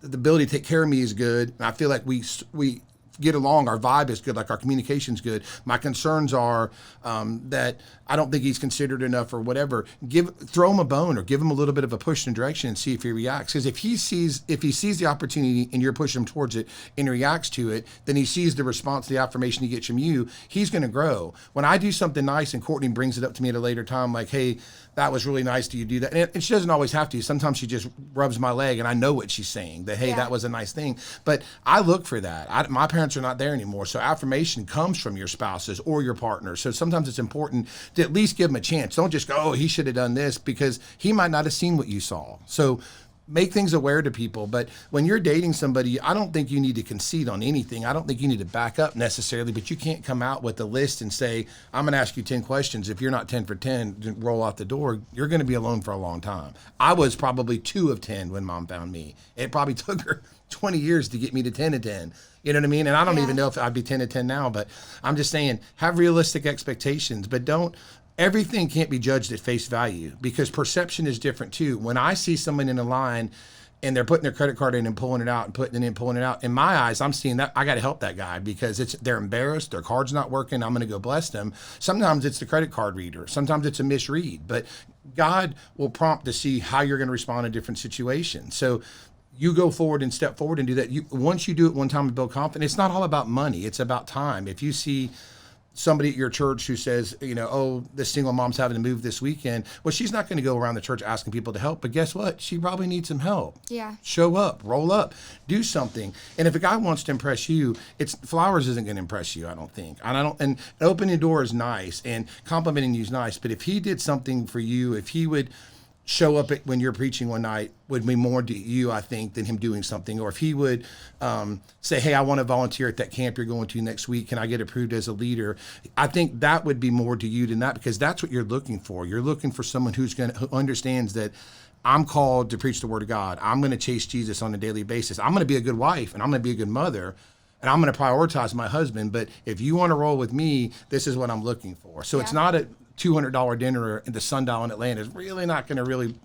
the ability to take care of me is good. And I feel like we get along, our vibe is good, like our communication's good. My concerns are that I don't think he's considered enough or whatever. Throw him a bone or give him a little bit of a push in direction and see if he reacts. Because if he sees the opportunity and you're pushing him towards it and he reacts to it, then he sees the response, the affirmation he gets from you, he's going to grow. When I do something nice and Courtney brings it up to me at a later time, like, hey, that was really nice. Do you do that? And she doesn't always have to. Sometimes she just rubs my leg and I know what she's saying, that, hey, that was a nice thing. But I look for that. My parents are not there anymore. So affirmation comes from your spouses or your partner. So sometimes it's important to at least give him a chance. Don't just go, oh, he should have done this, because he might not have seen what you saw. So make things aware to people. But when you're dating somebody, I don't think you need to concede on anything. I don't think you need to back up necessarily, but you can't come out with a list and say, I'm going to ask you 10 questions. If you're not 10 for 10, roll out the door. You're going to be alone for a long time. I was probably 2 of 10 when Mom found me. It probably took her 20 years to get me to 10 of 10. You know what I mean? And I don't even know if I'd be 10 of 10 now, but I'm just saying, have realistic expectations, but everything can't be judged at face value, because perception is different too. When I see someone in a line and they're putting their credit card in and pulling it out and putting it in, pulling it out, in my eyes, I'm seeing that I got to help that guy because they're embarrassed, their card's not working, I'm going to go bless them. Sometimes it's the credit card reader. Sometimes it's a misread, but God will prompt to see how you're going to respond in different situations. So you go forward and step forward and do that. Once you do it one time and build confidence, it's not all about money. It's about time. If you see somebody at your church who says, oh, this single mom's having to move this weekend, well, she's not going to go around the church asking people to help, but guess what? She probably needs some help. Yeah. Show up, roll up, do something. And if a guy wants to impress you, flowers isn't going to impress you, I don't think. And opening the door is nice and complimenting you is nice, but if he did something for you, if he would show up when you're preaching one night, would mean more to you, I think, than him doing something. Or if he would say, hey, I want to volunteer at that camp you're going to next week. Can I get approved as a leader? I think that would be more to you than that, because that's what you're looking for. You're looking for someone who understands that I'm called to preach the word of God. I'm going to chase Jesus on a daily basis. I'm going to be a good wife and I'm going to be a good mother. And I'm going to prioritize my husband. But if you want to roll with me, this is what I'm looking for. So it's not a $200 dinner in the Sundial in Atlanta is really not going to really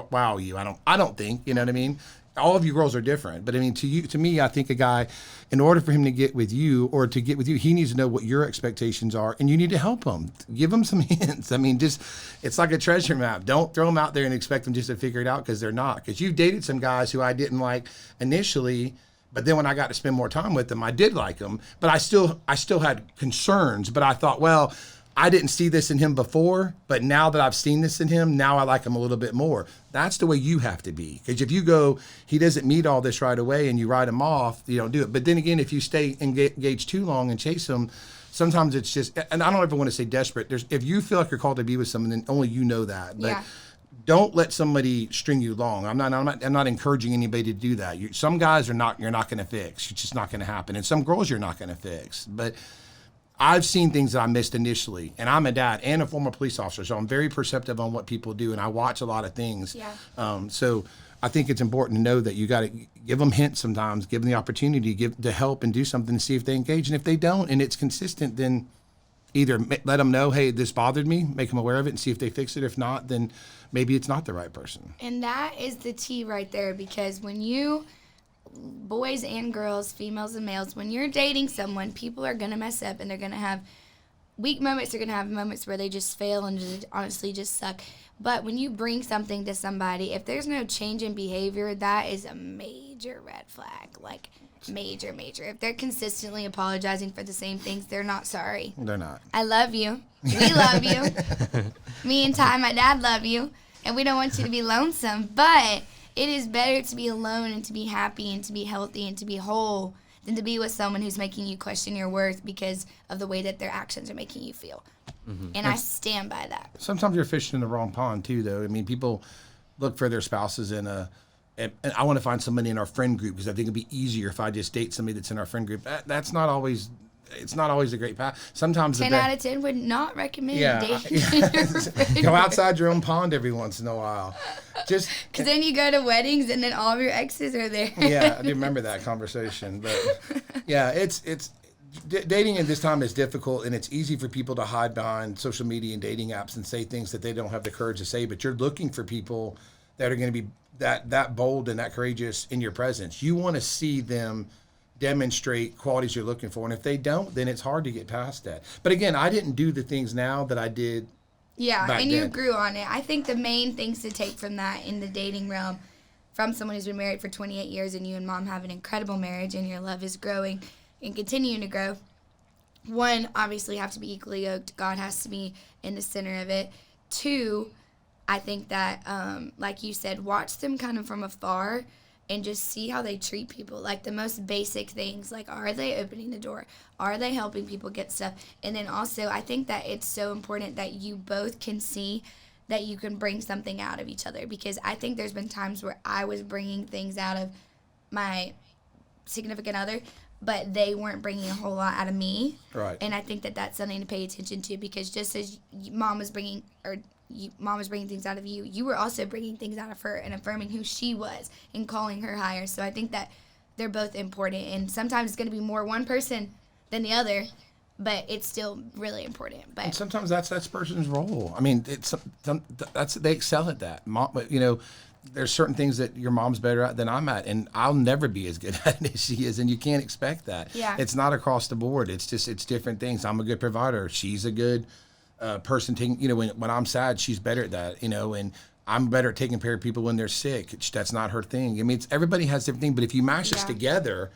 wow you. I don't think, you know what I mean? All of you girls are different, but I mean, to me, I think a guy, in order for him to get with you or to get with you, he needs to know what your expectations are, and you need to help him. Give him some hints. I mean, it's like a treasure map. Don't throw them out there and expect them just to figure it out, because they're not. Because you've dated some guys who I didn't like initially, but then when I got to spend more time with them, I did like them, but I still had concerns. But I thought, well, I didn't see this in him before, but now that I've seen this in him, now I like him a little bit more. That's the way you have to be. Because if you go, he doesn't meet all this right away, and you write him off, you don't do it. But then again, if you stay engaged too long and chase him, sometimes it's just, and I don't ever want to say desperate. If you feel like you're called to be with someone, then only you know that. But don't let somebody string you along. I'm not encouraging anybody to do that. Some guys you're not going to fix. It's just not going to happen. And some girls you're not going to fix. But I've seen things that I missed initially, and I'm a dad and a former police officer, so I'm very perceptive on what people do, and I watch a lot of things. Yeah. So I think it's important to know that you got to give them hints sometimes, give them the opportunity to help and do something to see if they engage, and if they don't and it's consistent, then either let them know, hey, this bothered me, make them aware of it, and see if they fix it. If not, then maybe it's not the right person. And that is the T right there, because when you, boys and girls, females and males, when you're dating someone, people are going to mess up, and they're going to have weak moments. They're going to have moments where they just fail and just, honestly just suck. But when you bring something to somebody, if there's no change in behavior, that is a major red flag. Like, major. If they're consistently apologizing for the same things, they're not sorry. They're not. I love you. We love you. Me and Ty, my dad, love you. And we don't want you to be lonesome. But it is better to be alone and to be happy and to be healthy and to be whole than to be with someone who's making you question your worth because of the way that their actions are making you feel. And I stand by that. Sometimes you're fishing in the wrong pond too, though. I mean, people look for their spouses and I want to find somebody in our friend group because I think it'd be easier if I just date somebody that's in our friend group. That's not always. It's not always a great path. Sometimes 10 out of 10 would not recommend dating. Go outside your own pond every once in a while. Just because then you go to weddings and then all of your exes are there. Yeah, I do remember that conversation. But yeah, it's dating at this time is difficult, and it's easy for people to hide behind social media and dating apps and say things that they don't have the courage to say. But you're looking for people that are going to be that bold and that courageous in your presence. You want to see them demonstrate qualities you're looking for, and if they don't, then it's hard to get past that. But again, I didn't do the things now that I did. Yeah, back and then. you grew on it. I think the main things to take from that in the dating realm, from someone who's been married for 28 years and you and mom have an incredible marriage and your love is growing and continuing to grow. One, obviously, you have to be equally yoked. God has to be in the center of it. Two, I think that, like you said, watch them kind of from afar and just see how they treat people. Like the most basic things, like are they opening the door? Are they helping people get stuff? And then also, I think that it's so important that you both can see that you can bring something out of each other. Because I think there's been times where I was bringing things out of my significant other, but they weren't bringing a whole lot out of me. Right. And I think that that's something to pay attention to, because just as mom was bringing things out of you, you were also bringing things out of her and affirming who she was and calling her higher. So I think that they're both important, and sometimes it's going to be more one person than the other, but it's still really important. But and sometimes that's person's role. I mean, they excel at that. But there's certain things that your mom's better at than I'm at, and I'll never be as good at it as she is, and you can't expect that. Yeah. It's not across the board. It's different things. I'm a good provider. She's a good person taking, when I'm sad, she's better at that, and I'm better at taking care of people when they're sick. That's not her thing. I mean, everybody has different things, but if you mash us together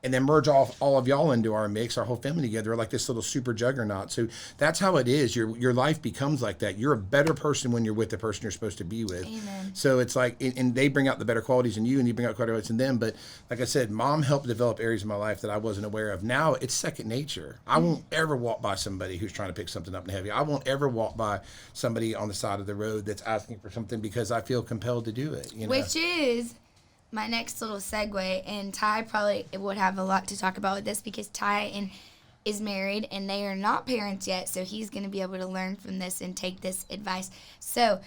and then merge all of y'all into our mix, our whole family together, like this little super juggernaut. So that's how it is. Your life becomes like that. You're a better person when you're with the person you're supposed to be with. Amen. So it's like, and they bring out the better qualities in you, and you bring out qualities in them. But like I said, mom helped develop areas of my life that I wasn't aware of. Now it's second nature. I won't ever walk by somebody who's trying to pick something up and heavy. I won't ever walk by somebody on the side of the road that's asking for something because I feel compelled to do it. Which is my next little segue, and Ty probably would have a lot to talk about with this because Ty is married and they are not parents yet, so he's going to be able to learn from this and take this advice. So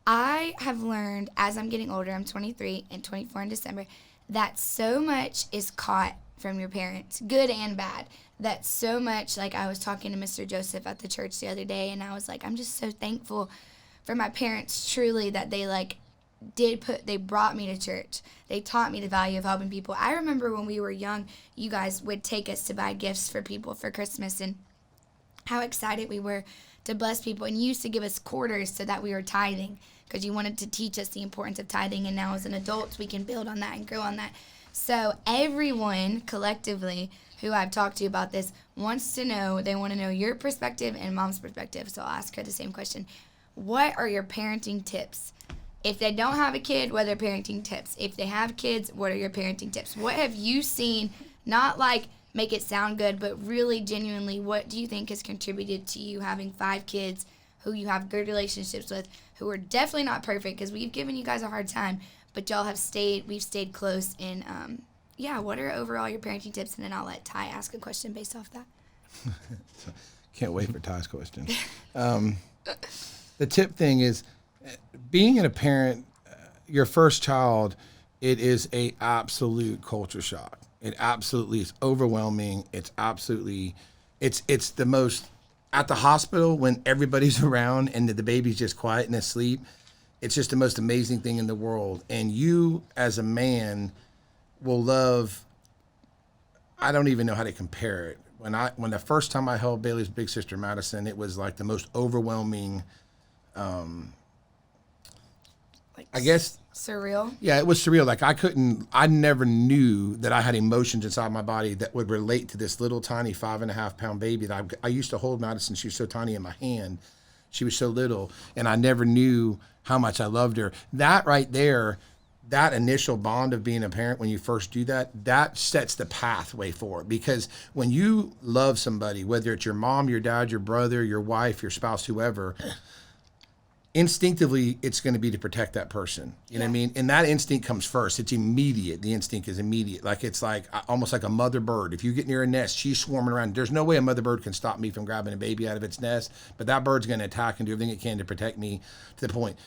I have learned as I'm getting older, I'm 23 and 24 in December, that so much is caught from your parents, good and bad. That so much, like I was talking to Mr. Joseph at the church the other day, and I was like, I'm just so thankful for my parents, truly, that they brought me to church. They taught me the value of helping people. I remember when we were young, you guys would take us to buy gifts for people for Christmas, and how excited we were to bless people. And you used to give us quarters so that we were tithing, because you wanted to teach us the importance of tithing. And now as an adult, we can build on that and grow on that. So everyone collectively who I've talked to about this wants to know, they want to know your perspective and mom's perspective. So I'll ask her the same question. What are your parenting tips? If they don't have a kid, what are their parenting tips? If they have kids, what are your parenting tips? What have you seen, not like make it sound good, but really genuinely, what do you think has contributed to you having 5 kids who you have good relationships with, who are definitely not perfect, because we've given you guys a hard time, but we've stayed close, and what are overall your parenting tips? And then I'll let Ty ask a question based off that. Can't wait for Ty's question. The tip thing is, being a parent, your first child, it is a absolute culture shock. It absolutely is overwhelming. It's the most, at the hospital when everybody's around and the baby's just quiet and asleep, it's just the most amazing thing in the world. And you as a man will love, I don't even know how to compare it. When the first time I held Bailey's big sister Madison, it was like the most overwhelming, I guess. Surreal? Yeah, it was surreal. Like I never knew that I had emotions inside my body that would relate to this little tiny 5.5 pound baby that I used to hold Madison. She was so tiny in my hand. She was so little, and I never knew how much I loved her. That right there that initial bond of being a parent, when you first do that, that sets the pathway for it. Because when you love somebody, whether it's your mom, your dad, your brother, your wife, your spouse, whoever, instinctively it's going to be to protect that person. You know what I mean? And that instinct comes first. It's immediate. The instinct is immediate. Like it's like almost like a mother bird. If you get near a nest, she's swarming around. There's no way a mother bird can stop me from grabbing a baby out of its nest, but that bird's going to attack and do everything it can to protect me to the point.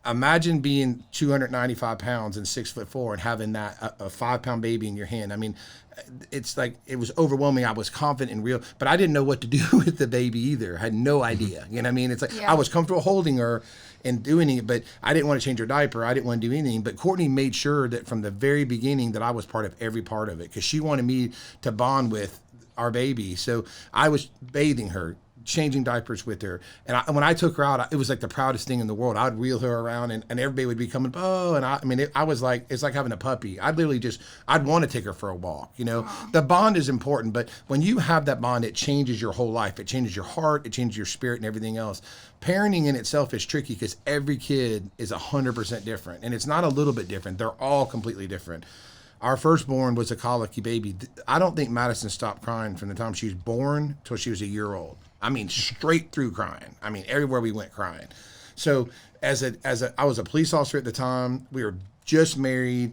Imagine being 295 pounds and 6'4" and having that a 5-pound baby in your hand. I mean, it's like, it was overwhelming. I was confident and real, but I didn't know what to do with the baby either. I had no idea. You know what I mean? It's like, I was comfortable holding her and doing it, but I didn't want to change her diaper. I didn't want to do anything. But Courtney made sure that from the very beginning that I was part of every part of it, because she wanted me to bond with our baby. So I was bathing her, changing diapers with her. And when I took her out, it was like the proudest thing in the world. I would wheel her around and everybody would be coming, oh, and I mean, I was like, it's like having a puppy. I'd want to take her for a walk, you know. The bond is important, but when you have that bond, it changes your whole life. It changes your heart, it changes your spirit and everything else. Parenting in itself is tricky because every kid is 100% different. And it's not a little bit different. They're all completely different. Our firstborn was a colicky baby. I don't think Madison stopped crying from the time she was born till she was a year old. I mean, straight through crying. I mean, everywhere we went crying. So I was a police officer at the time. We were just married.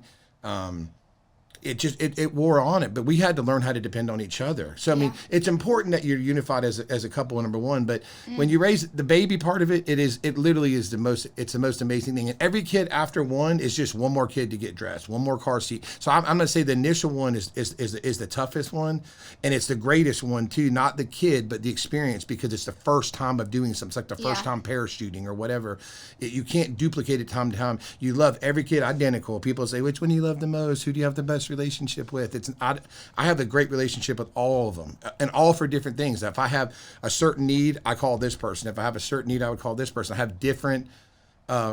It wore on it, but we had to learn how to depend on each other. So, I mean, it's important that you're unified as a couple, number one, but when you raise the baby part of it, it literally is the most amazing thing. And every kid after one is just one more kid to get dressed, one more car seat. So I'm going to say the initial one is the toughest one, and it's the greatest one too, not the kid, but the experience, because it's the first time of doing something. It's like the first time parachuting or whatever. You can't duplicate it time to time. You love every kid identical. People say, which one do you love the most? Who do you have the best relationship with? I have a great relationship with all of them, and all for different things. If I have a certain need, I call this person. If I have a certain need, I would call this person. I have different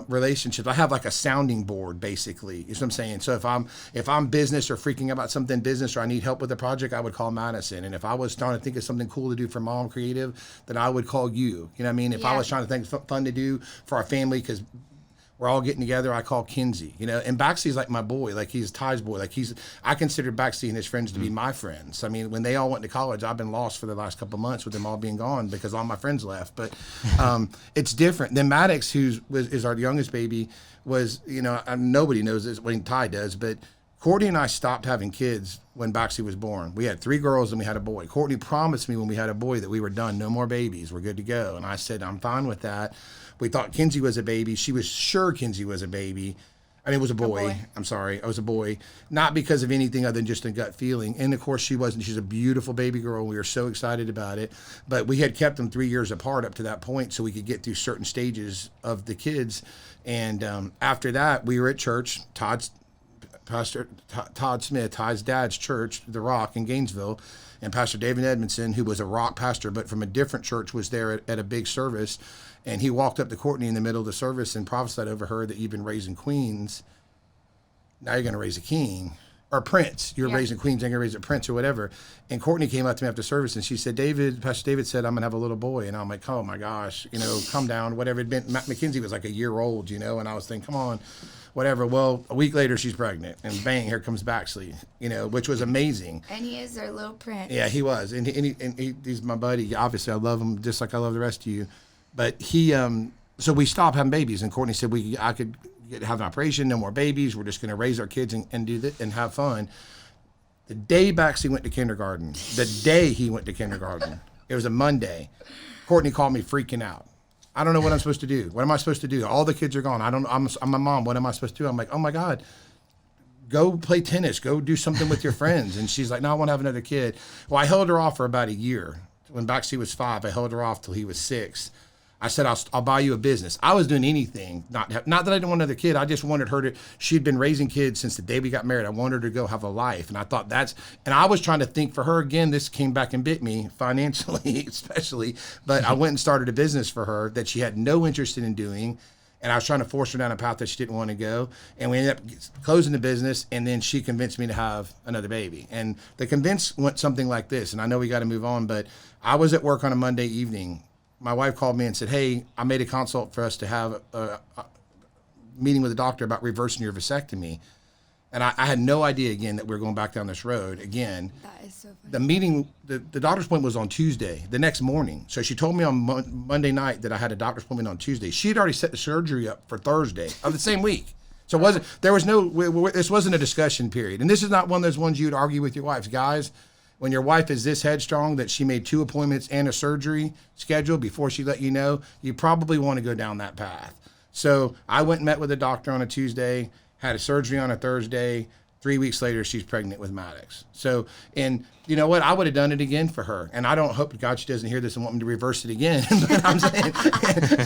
relationships. I have like a sounding board, basically, is what I'm saying. So if I'm business or freaking about something business, or I need help with a project, I would call Madison. And if I was trying to think of something cool to do for Mom Creative, then I would call you. You know what I mean? If I was trying to think of fun to do for our family, because we're all getting together, I call Kinsey, you know, and Baxley's like my boy, like he's Ty's boy. Like I consider Baxley and his friends to be my friends. I mean, when they all went to college, I've been lost for the last couple of months with them all being gone because all my friends left. But it's different. Then Maddox, is our youngest baby, was, you know, nobody knows this, when Ty does, but Courtney and I stopped having kids when Baxley was born. We had 3 girls and we had a boy. Courtney promised me when we had a boy that we were done, no more babies, we're good to go. And I said, I'm fine with that. We thought Kinsey was a baby. She was sure Kinsey was a baby. I mean, it was a boy. I'm sorry. I was a boy. Not because of anything other than just a gut feeling. And of course she wasn't. She's a beautiful baby girl. We were so excited about it. But we had kept them 3 years apart up to that point so we could get through certain stages of the kids. And after that, we were at church. Pastor Todd Smith, Ty's dad's church, The Rock in Gainesville, and Pastor David Edmondson, who was a Rock pastor but from a different church, was there at a big service. And he walked up to Courtney in the middle of the service and prophesied over her that you've been raising queens. Now you're going to raise a king. Or prince. You're raising queens, you're going to raise a prince or whatever. And Courtney came up to me after service and she said, Pastor David said, I'm going to have a little boy. And I'm like, oh my gosh, you know, calm down, whatever. It'd been, Matt McKenzie was like a year old, you know, and I was thinking, come on, whatever. Well, a week later she's pregnant and bang, here comes Baxley, you know, which was amazing. And he is our little prince. Yeah, he was. And he's my buddy. Obviously I love him just like I love the rest of you. But so we stopped having babies, and Courtney said I could have an operation, no more babies. We're just going to raise our kids and do that and have fun. The day Baxley went to kindergarten, it was a Monday. Courtney called me freaking out. I don't know what I'm supposed to do. What am I supposed to do? All the kids are gone. I'm a mom. What am I supposed to do? I'm like, oh my God. Go play tennis. Go do something with your friends. And she's like, no, I want to have another kid. Well, I held her off for about a year. When Baxley was 5, I held her off till he was 6. I said, I'll buy you a business. I was doing anything. Not that I didn't want another kid. I just wanted her to, she'd been raising kids since the day we got married. I wanted her to go have a life. And I thought and I was trying to think for her again, this came back and bit me financially, especially, but I went and started a business for her that she had no interest in doing. And I was trying to force her down a path that she didn't want to go. And we ended up closing the business, and then she convinced me to have another baby. And the convince went something like this, and I know we got to move on, but I was at work on a Monday evening. My wife called me and said, hey, I made a consult for us to have meeting with the doctor about reversing your vasectomy. And I had no idea, again, that we were going back down this road again. That is so funny. The meeting, the doctor's appointment was on Tuesday, the next morning. So she told me on Monday night that I had a doctor's appointment on Tuesday. She had already set the surgery up for Thursday of the same week. So this wasn't a discussion period. And this is not one of those ones you'd argue with your wives. Guys, when your wife is this headstrong that she made 2 appointments and a surgery schedule before she let you know, you probably want to go down that path. So I went and met with the doctor on a Tuesday, had a surgery on a Thursday. 3 weeks later, she's pregnant with Maddox. So, and you know what? I would have done it again for her. And I don't hope to God she doesn't hear this and want me to reverse it again. But I'm saying,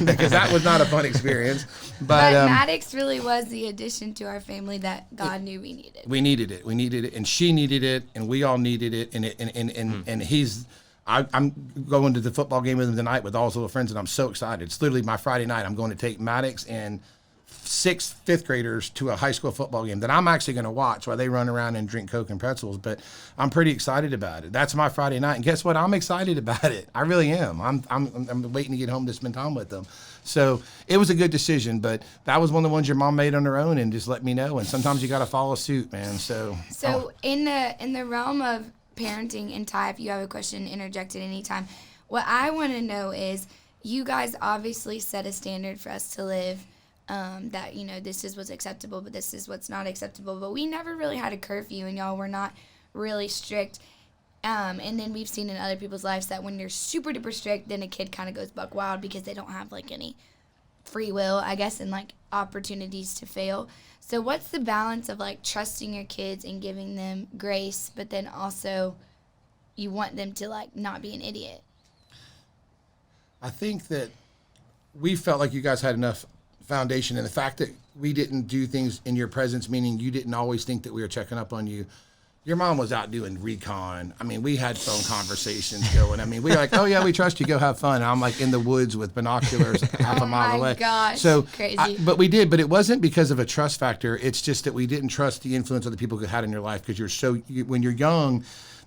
because that was not a fun experience. But Maddox really was the addition to our family that God knew we needed. We needed it. We needed it. And she needed it. And we all needed it. And he's, I'm going to the football game with him tonight with all his little friends. And I'm so excited. It's literally my Friday night. I'm going to take Maddox and 6th, 5th graders to a high school football game that I'm actually going to watch while they run around and drink Coke and pretzels. But I'm pretty excited about it. That's my Friday night. And guess what? I'm excited about it. I really am. I'm waiting to get home to spend time with them. So it was a good decision, but that was one of the ones your mom made on her own and just let me know. And sometimes you got to follow suit, man. So in the realm of parenting, and Ty, if you have a question, interject at any time. What I want to know is, you guys obviously set a standard for us to live. That, this is what's acceptable, but this is what's not acceptable. But we never really had a curfew, and y'all were not really strict. And then we've seen in other people's lives that when you're super duper strict, then a kid kind of goes buck wild because they don't have, any free will, I guess, and, opportunities to fail. So what's the balance of, trusting your kids and giving them grace, but then also you want them to, not be an idiot? I think that we felt like you guys had enough foundation, and the fact that we didn't do things in your presence, meaning you didn't always think that we were checking up on you. Your mom was out doing recon. I mean, we had phone conversations going. I mean, we were like, oh yeah, we trust you, go have fun. And I'm in the woods with binoculars half a mile away. Oh my gosh, so crazy. But we did, but it wasn't because of a trust factor. It's just that we didn't trust the influence other people had in your life, because when you're young,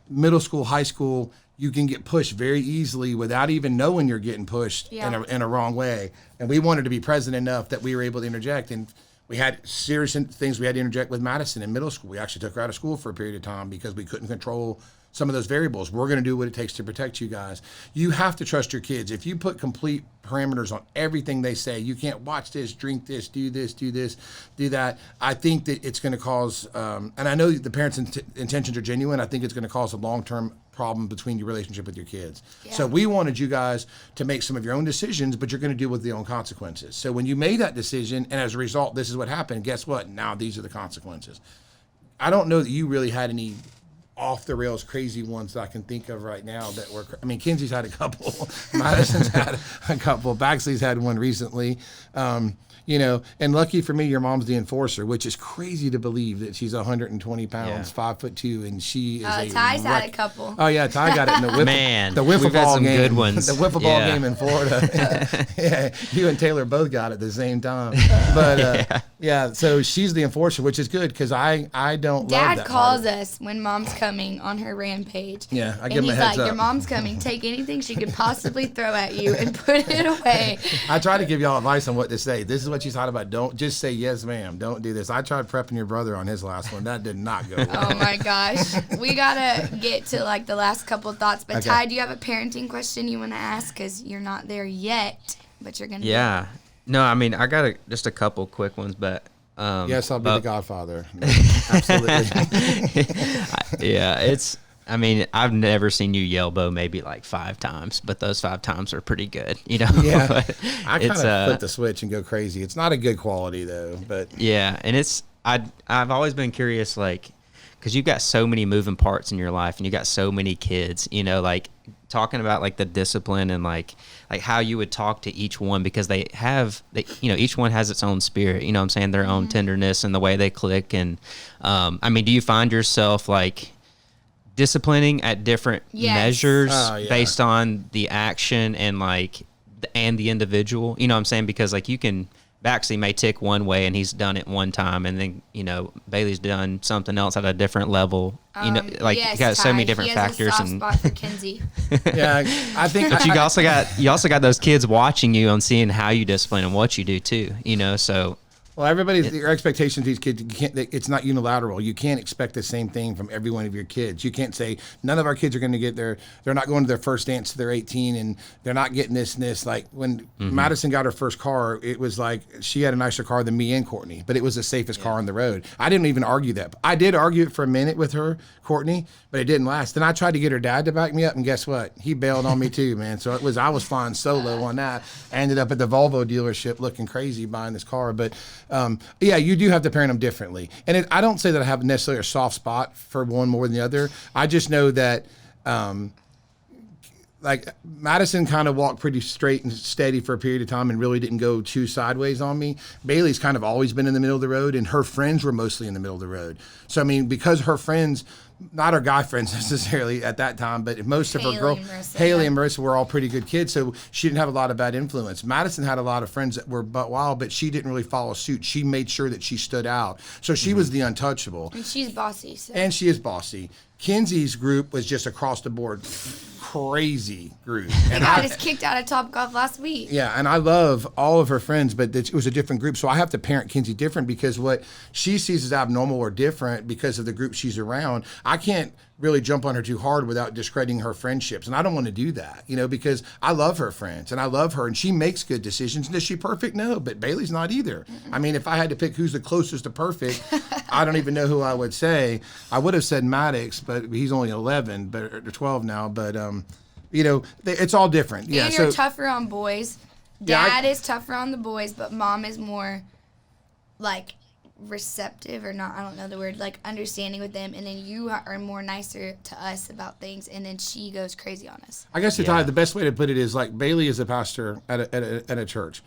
middle school, high school, you can get pushed very easily without even knowing you're getting pushed in a wrong way. And we wanted to be present enough that we were able to interject. And we had serious things we had to interject with Madison in middle school. We actually took her out of school for a period of time because we couldn't control some of those variables. We're going to do what it takes to protect you guys. You have to trust your kids. If you put complete parameters on everything they say, you can't watch this, drink this, do that. I think that it's going to cause, and I know the parents' intentions are genuine. I think it's going to cause a long-term problem between your relationship with your kids. Yeah. So we wanted you guys to make some of your own decisions, but you're going to deal with the own consequences. So when you made that decision, and as a result, this is what happened, guess what? Now these are the consequences. I don't know that you really had any off the rails crazy ones that I can think of right now that were, I mean, Kenzie's had a couple, Madison's had a couple, Baxley's had one recently. And lucky for me, your mom's the enforcer, which is crazy to believe that she's 120 pounds, 5'2", and she is a Ty's had a couple. Oh yeah, Ty got it in the wiffle ball some game. Good ones. The wiffle ball game in Florida. Yeah, you and Taylor both got it at the same time. But so she's the enforcer, which is good because I don't love that. Dad calls us when Mom's coming on her rampage. Yeah, I and give him a heads up. Your mom's coming. Take anything she could possibly throw at you and put it away. I try to give y'all advice on what to say. This is what you thought about. Don't just say yes, ma'am. Don't do this. I tried prepping your brother on his last one. That did not go well. Oh my gosh. We gotta get to the last couple thoughts. But okay. Ty, do you have a parenting question you want to ask? Because you're not there yet, but you're gonna. Yeah. No, I mean, I got just a couple quick ones, but. Yes, I'll be the godfather. No, absolutely. I mean, I've never seen you yell Beau maybe 5 times, but those 5 times are pretty good, Yeah, I kind of flip the switch and go crazy. It's not a good quality though, but yeah, and I've always been curious, because you've got so many moving parts in your life, and you got so many kids, talking about the discipline and how you would talk to each one, because they each one has its own spirit, you know what I'm saying, their own tenderness and the way they click. And I mean, do you find yourself disciplining at different measures based on the action and the individual, you know what I'm saying? Because you can, Baxley may tick one way and he's done it one time, and then Bailey's done something else at a different level. You got so many different factors. He has a soft spot for Kenzie. Yeah, I think. But you also got those kids watching you and seeing how you discipline and what you do too. So. Well, everybody's your expectations. These kids, you can't. It's not unilateral. You can't expect the same thing from every one of your kids. You can't say none of our kids are going to get their. They're not going to their first dance till they're 18, and they're not getting this and this. Like when Madison got her first car, it was like she had a nicer car than me and Courtney, but it was the safest car on the road. I didn't even argue that. I did argue it for a minute with her, Courtney, but it didn't last. Then I tried to get her dad to back me up, and guess what? He bailed on me too, man. So I was flying solo on that. I ended up at the Volvo dealership looking crazy buying this car, but. Yeah, you do have to parent them differently. And I don't say that I have necessarily a soft spot for one more than the other. I just know that, like, Madison kind of walked pretty straight and steady for a period of time and really didn't go too sideways on me. Bailey's kind of always been in the middle of the road, and her friends were mostly in the middle of the road. So, I mean, because her friends, not her guy friends necessarily at that time, but most of her Haley and Marissa were all pretty good kids, so she didn't have a lot of bad influence. Madison had a lot of friends that were wild, but she didn't really follow suit. She made sure that she stood out. So she was the untouchable. And she's bossy. So. And she is bossy. Kenzie's group was just across the board crazy group. And I was kicked out of Topgolf last week. Yeah, and I love all of her friends, but it was a different group. So I have to parent Kenzie different because what she sees as abnormal or different because of the group she's around, I can't really jump on her too hard without discrediting her friendships. And I don't want to do that, because I love her friends and I love her and she makes good decisions. And is she perfect? No, but Bailey's not either. Mm-mm. I mean, if I had to pick who's the closest to perfect, I don't even know who I would say. I would have said Maddox, but he's only 11, or 12 now. But, it's all different. And you're tougher on boys. Dad is tougher on the boys, but mom is more like receptive or not, I don't know the word, like understanding with them, and then you are more nicer to us about things, and then she goes crazy on us. I guess the best way to put it is like Bailey is a pastor at a church.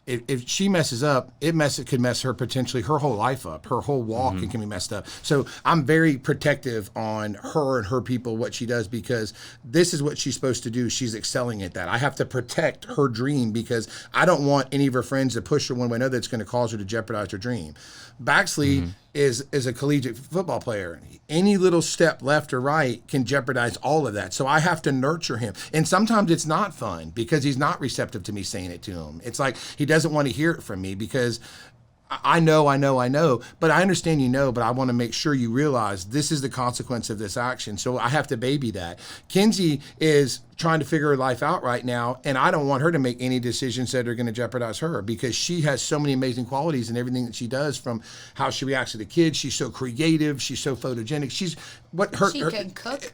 If she messes up, it could mess her potentially her whole life up, her whole walk can be messed up. So I'm very protective on her and her people, what she does, because this is what she's supposed to do. She's excelling at that. I have to protect her dream because I don't want any of her friends to push her one way or another that's going to cause her to jeopardize her dream. Baxley is a collegiate football player. Any little step left or right can jeopardize all of that. So I have to nurture him. And sometimes it's not fun because he's not receptive to me saying it to him. It's like he doesn't want to hear it from me because I know, but I understand but I want to make sure you realize this is the consequence of this action. So I have to baby that. Kenzie is trying to figure her life out right now, and I don't want her to make any decisions that are going to jeopardize her because she has so many amazing qualities in everything that she does, from how she reacts to the kids. She's so creative. She's so photogenic. She can cook.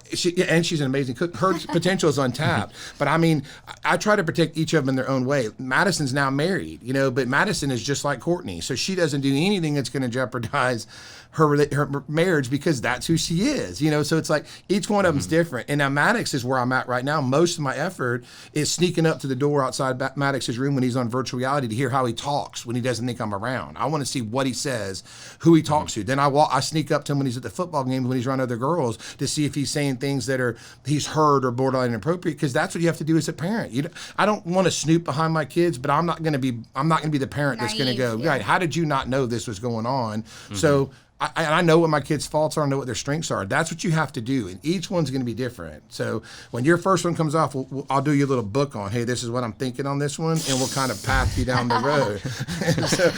And she's an amazing cook. Her potential is untapped. But I mean, I try to protect each of them in their own way. Madison's now married, but Madison is just like Courtney. So she doesn't do anything that's going to jeopardize her marriage because that's who she is, So it's like each one of them's different. And now Maddox is where I'm at right now. Most of my effort is sneaking up to the door outside Maddox's room when he's on virtual reality to hear how he talks when he doesn't think I'm around. I want to see what he says, who he talks to. Then I sneak up to him when he's at the football games, when he's around other girls, to see if he's saying things that he's heard or borderline inappropriate, because that's what you have to do as a parent. I don't want to snoop behind my kids, but I'm not going to be the parent that's going to go, right, how did you not know this was going on? So I know what my kids' faults are. I know what their strengths are. That's what you have to do, and each one's going to be different. So when your first one comes off, I'll do you a little book on, hey, this is what I'm thinking on this one, and we'll kind of path you down the road. So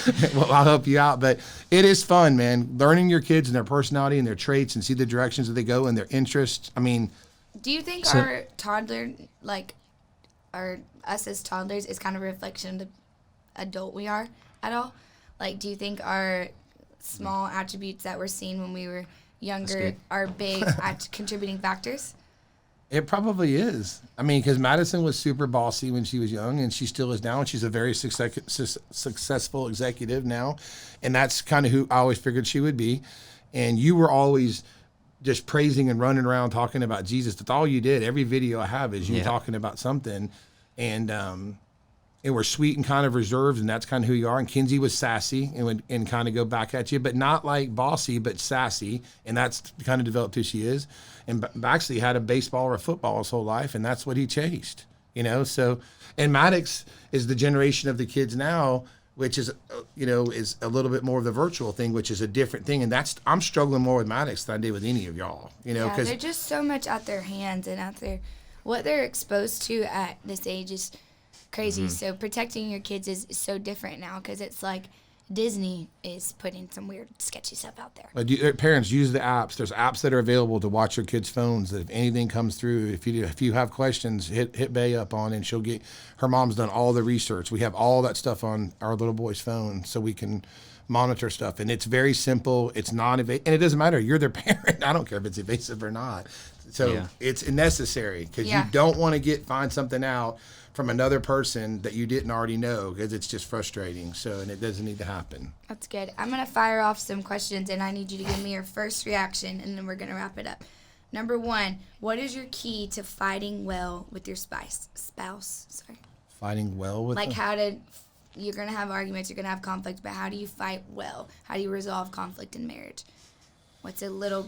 I'll help you out. But it is fun, man, learning your kids and their personality and their traits and see the directions that they go and their interests. I mean, do you think our toddler, us as toddlers, is kind of a reflection of the adult we are at all? Like, do you think our small attributes that we're seeing when we were younger are big contributing factors? It probably is. I mean, because Madison was super bossy when she was young, and she still is now, and she's a very successful executive now, and that's kind of who I always figured she would be. And you were always just praising and running around talking about Jesus. That's all you did. Every video I have is you talking about something, and we're sweet and kind of reserved, and that's kind of who you are. And Kenzie was sassy and kind of go back at you, but not like bossy, but sassy, and that's kind of developed who she is. And Baxley had a baseball or a football his whole life, and that's what he chased, So, and Maddox is the generation of the kids now, which is, is a little bit more of the virtual thing, which is a different thing. And I'm struggling more with Maddox than I did with any of y'all, because they're just so much out their hands and out there. What they're exposed to at this age is crazy. So protecting your kids is so different now, because it's like Disney is putting some weird, sketchy stuff out there. But parents, use the apps. There's apps that are available to watch your kids' phones. That if anything comes through, if you have questions, hit Beau up on, and she'll get. Her mom's done all the research. We have all that stuff on our little boy's phone, so we can monitor stuff. And it's very simple. It's non-invasive, and it doesn't matter. You're their parent. I don't care if it's invasive or not. So it's necessary because you don't want to find something out from another person that you didn't already know, because it's just frustrating. So, and it doesn't need to happen. That's good. I'm going to fire off some questions, and I need you to give me your first reaction, and then we're going to wrap it up. Number 1, what is your key to fighting well with your spouse? Fighting well with like you're going to have arguments, you're going to have conflict, but how do you fight well? How do you resolve conflict in marriage? What's a little,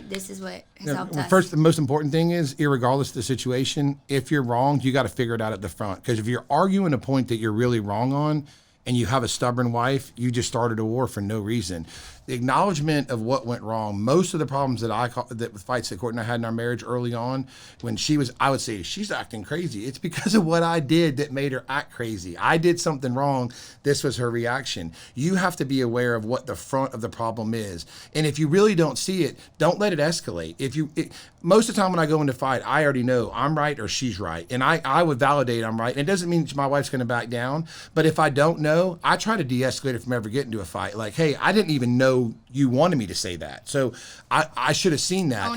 this is what has helped us? First, the most important thing is, irregardless of the situation, if you're wrong, you got to figure it out at the front. Because if you're arguing a point that you're really wrong on, and you have a stubborn wife, you just started a war for no reason. The acknowledgement of what went wrong, most of the problems that fights that Courtney and I had in our marriage early on, when I would say, she's acting crazy. It's because of what I did that made her act crazy. I did something wrong. This was her reaction. You have to be aware of what the front of the problem is. And if you really don't see it, don't let it escalate. Most of the time when I go into fight, I already know I'm right or she's right. And I would validate I'm right. And it doesn't mean my wife's going to back down. But if I don't know, I try to de-escalate it from ever getting to a fight. Like, hey, I didn't even know you wanted me to say that. So I should have seen that.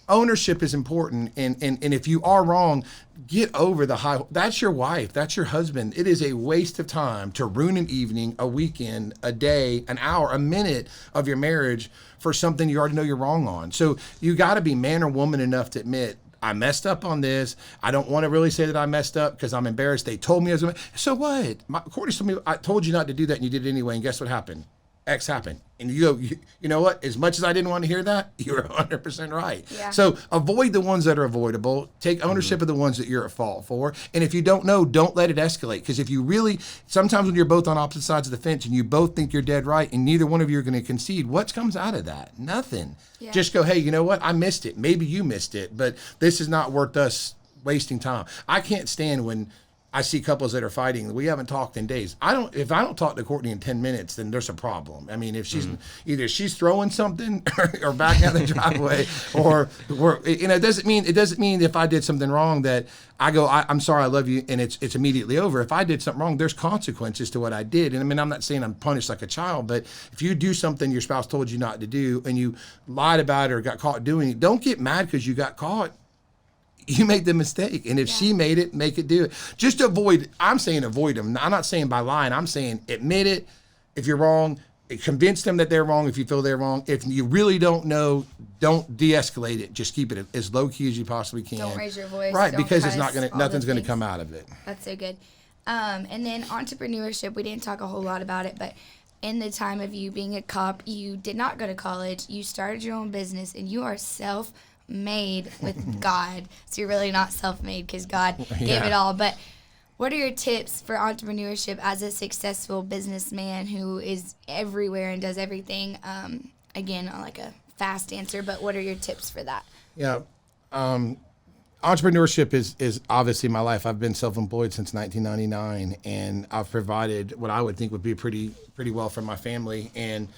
Ownership is important. And if you are wrong, get over the high. That's your wife. That's your husband. It is a waste of time to ruin an evening, a weekend, a day, an hour, a minute of your marriage for something you already know you're wrong on. So you got to be man or woman enough to admit, I messed up on this. I don't want to really say that I messed up because I'm embarrassed. They told me I was. So what? Courtney told me, I told you not to do that, and you did it anyway. And guess what happened? X happened. And you go, you know what? As much as I didn't want to hear that, you're 100% right. Yeah. So avoid the ones that are avoidable. Take ownership of the ones that you're at fault for. And if you don't know, don't let it escalate. Because if you really, sometimes when you're both on opposite sides of the fence and you both think you're dead right and neither one of you are going to concede, what comes out of that? Nothing. Yeah. Just go, hey, you know what? I missed it. Maybe you missed it, but this is not worth us wasting time. I can't stand when I see couples that are fighting. We haven't talked in days. If I don't talk to Courtney in 10 minutes, then there's a problem. I mean, if she's either she's throwing something or back out the driveway, or it doesn't mean if I did something wrong that I go, I'm sorry, I love you, and it's immediately over. If I did something wrong, there's consequences to what I did. And I mean, I'm not saying I'm punished like a child, but if you do something your spouse told you not to do and you lied about it or got caught doing it, don't get mad because you got caught. You made the mistake. And if she made it, make it do it. Just avoid, I'm saying avoid them. I'm not saying by lying. I'm saying admit it. If you're wrong, convince them that they're wrong if you feel they're wrong. If you really don't know, don't de-escalate it. Just keep it as low key as you possibly can. Don't raise your voice. Right, because it's not gonna, nothing's going to come out of it. That's so good. And then entrepreneurship, we didn't talk a whole lot about it, but in the time of you being a cop, you did not go to college. You started your own business, and you are self-made with God. So you're really not self-made because God gave it all. But what are your tips for entrepreneurship as a successful businessman who is everywhere and does everything? Again, not like a fast answer, but what are your tips for that? Yeah. Entrepreneurship is obviously my life. I've been self-employed since 1999, and I've provided what I would think would be pretty well for my family. And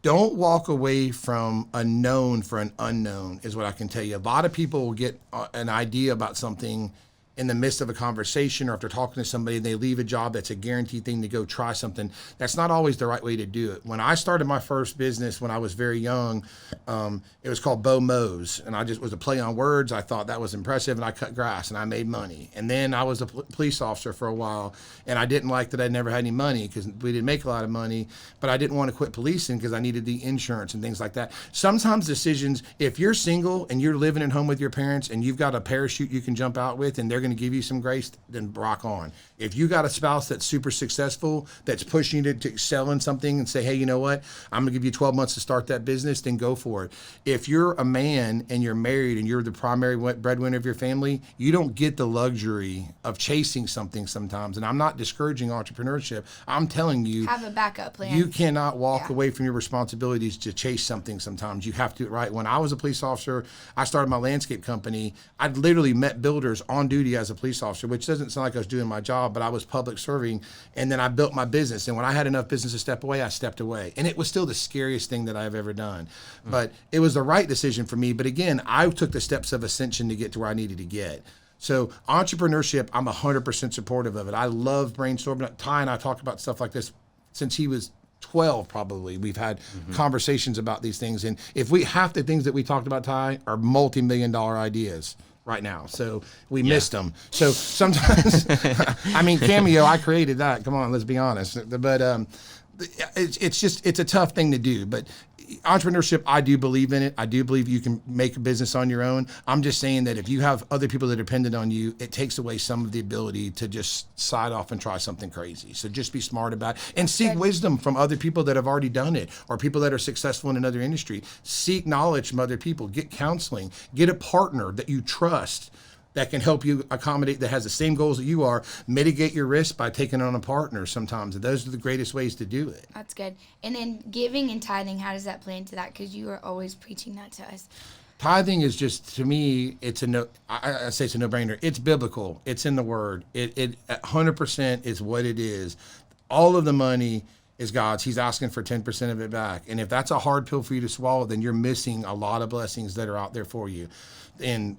don't walk away from a known for an unknown is what I can tell you. A lot of people will get an idea about something in the midst of a conversation, or if they're talking to somebody and they leave a job that's a guaranteed thing to go try something. That's not always the right way to do it. When I started my first business when I was very young, it was called Beau Mows, and I just was a play on words. I thought that was impressive, and I cut grass and I made money. And then I was a police officer for a while, and I didn't like that I never had any money because we didn't make a lot of money, but I didn't want to quit policing because I needed the insurance and things like that. Sometimes decisions, if you're single and you're living at home with your parents and you've got a parachute you can jump out with and they're going to give you some grace, then rock on. If you got a spouse that's super successful, that's pushing you to excel in something and say, hey, you know what, I'm gonna give you 12 months to start that business, then go for it. If you're a man and you're married and you're the primary breadwinner of your family, you don't get the luxury of chasing something sometimes. And I'm not discouraging entrepreneurship. I'm telling you, have a backup plan. You cannot walk away from your responsibilities to chase something sometimes. You have to, right? When I was a police officer, I started my landscape company. I'd literally met builders on duty duty as a police officer, which doesn't sound like I was doing my job, but I was public serving. And then I built my business. And when I had enough business to step away, I stepped away. And it was still the scariest thing that I've ever done. But it was the right decision for me. But again, I took the steps of ascension to get to where I needed to get. So entrepreneurship, I'm 100% supportive of it. I love brainstorming. Ty and I talk about stuff like this since he was 12, probably. We've had conversations about these things. And if we, half the things that we talked about, Ty, are multi-million-dollar ideas right now. So we missed them. So sometimes, I mean, Cameo, I created that. Come on, let's be honest. But it's a tough thing to do. But entrepreneurship, I do believe in it. I do believe you can make a business on your own. I'm just saying that if you have other people that are dependent on you, it takes away some of the ability to just side off and try something crazy. So just be smart about it and seek wisdom from other people that have already done it or people that are successful in another industry. Seek knowledge from other people. Get counseling. Get a partner that you trust that can help you accommodate, that has the same goals that you are, mitigate your risk by taking on a partner sometimes. And those are the greatest ways to do it. That's good. And then giving and tithing, how does that play into that? Because you are always preaching that to us. Tithing is just, to me, it's I say it's a no-brainer. It's biblical. It's in the Word. It 100% is what it is. All of the money is God's. He's asking for 10% of it back. And if that's a hard pill for you to swallow, then you're missing a lot of blessings that are out there for you. And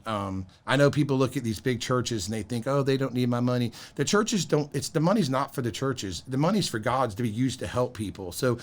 I know people look at these big churches and they think, oh, they don't need my money. The churches don't. The money's not for the churches. The money's for God's to be used to help people. So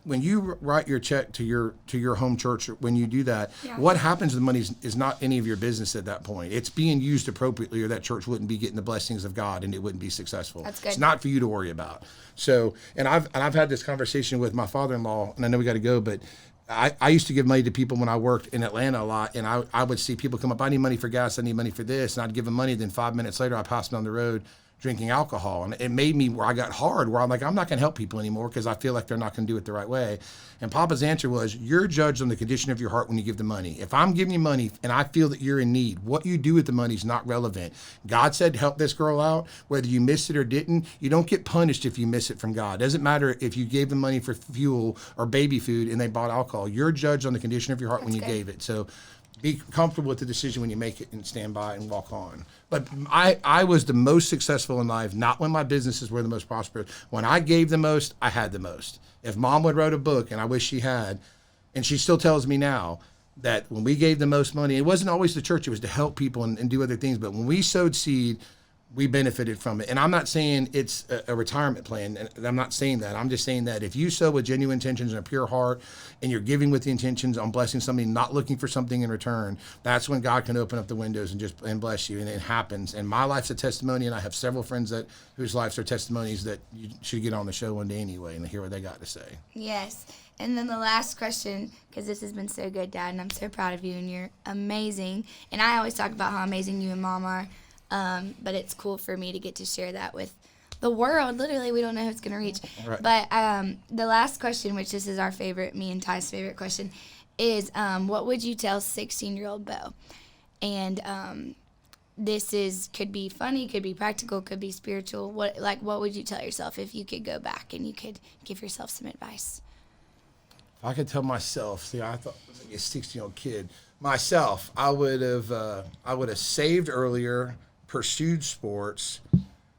when you write your check to your home church, when you do that, what happens to the money is not any of your business at that point. It's being used appropriately, or that church wouldn't be getting the blessings of God and it wouldn't be successful. That's good. It's not for you to worry about. So, and I've had this conversation with my father-in-law, and I know we got to go, but I used to give money to people when I worked in Atlanta a lot, and I would see people come up, I need money for gas, I need money for this, and I'd give them money, then 5 minutes later I passed them down the road drinking alcohol. And it made me where I got hard, where I'm like, I'm not going to help people anymore because I feel like they're not going to do it the right way. And Papa's answer was, you're judged on the condition of your heart when you give the money. If I'm giving you money and I feel that you're in need, what you do with the money is not relevant. God said, help this girl out. Whether you missed it or didn't, you don't get punished if you miss it from God. It doesn't matter if you gave them money for fuel or baby food and they bought alcohol. You're judged on the condition of your heart when you gave it. So be comfortable with the decision when you make it and stand by and walk on. But I was the most successful in life, not when my businesses were the most prosperous. When I gave the most, I had the most. If Mom would wrote a book, and I wish she had, and she still tells me now, that when we gave the most money, it wasn't always the church, it was to help people and do other things. But when we sowed seed, we benefited from it. And I'm not saying it's a retirement plan. And I'm not saying that. I'm just saying that if you sow with genuine intentions and a pure heart, and you're giving with the intentions on blessing somebody, not looking for something in return, that's when God can open up the windows and bless you. And it happens. And my life's a testimony, and I have several friends whose lives are testimonies that you should get on the show one day anyway and hear what they got to say. Yes. And then the last question, because this has been so good, Dad, and I'm so proud of you, and you're amazing. And I always talk about how amazing you and Mom are. But it's cool for me to get to share that with the world. Literally, we don't know who it's going to reach. Right. But the last question, which this is our favorite, me and Ty's favorite question, is what would you tell 16-year-old Beau? And this could be funny, could be practical, could be spiritual. What would you tell yourself if you could go back and you could give yourself some advice? If I could tell myself, I thought I was like a 16-year-old kid. Myself, I would have saved earlier, pursued sports,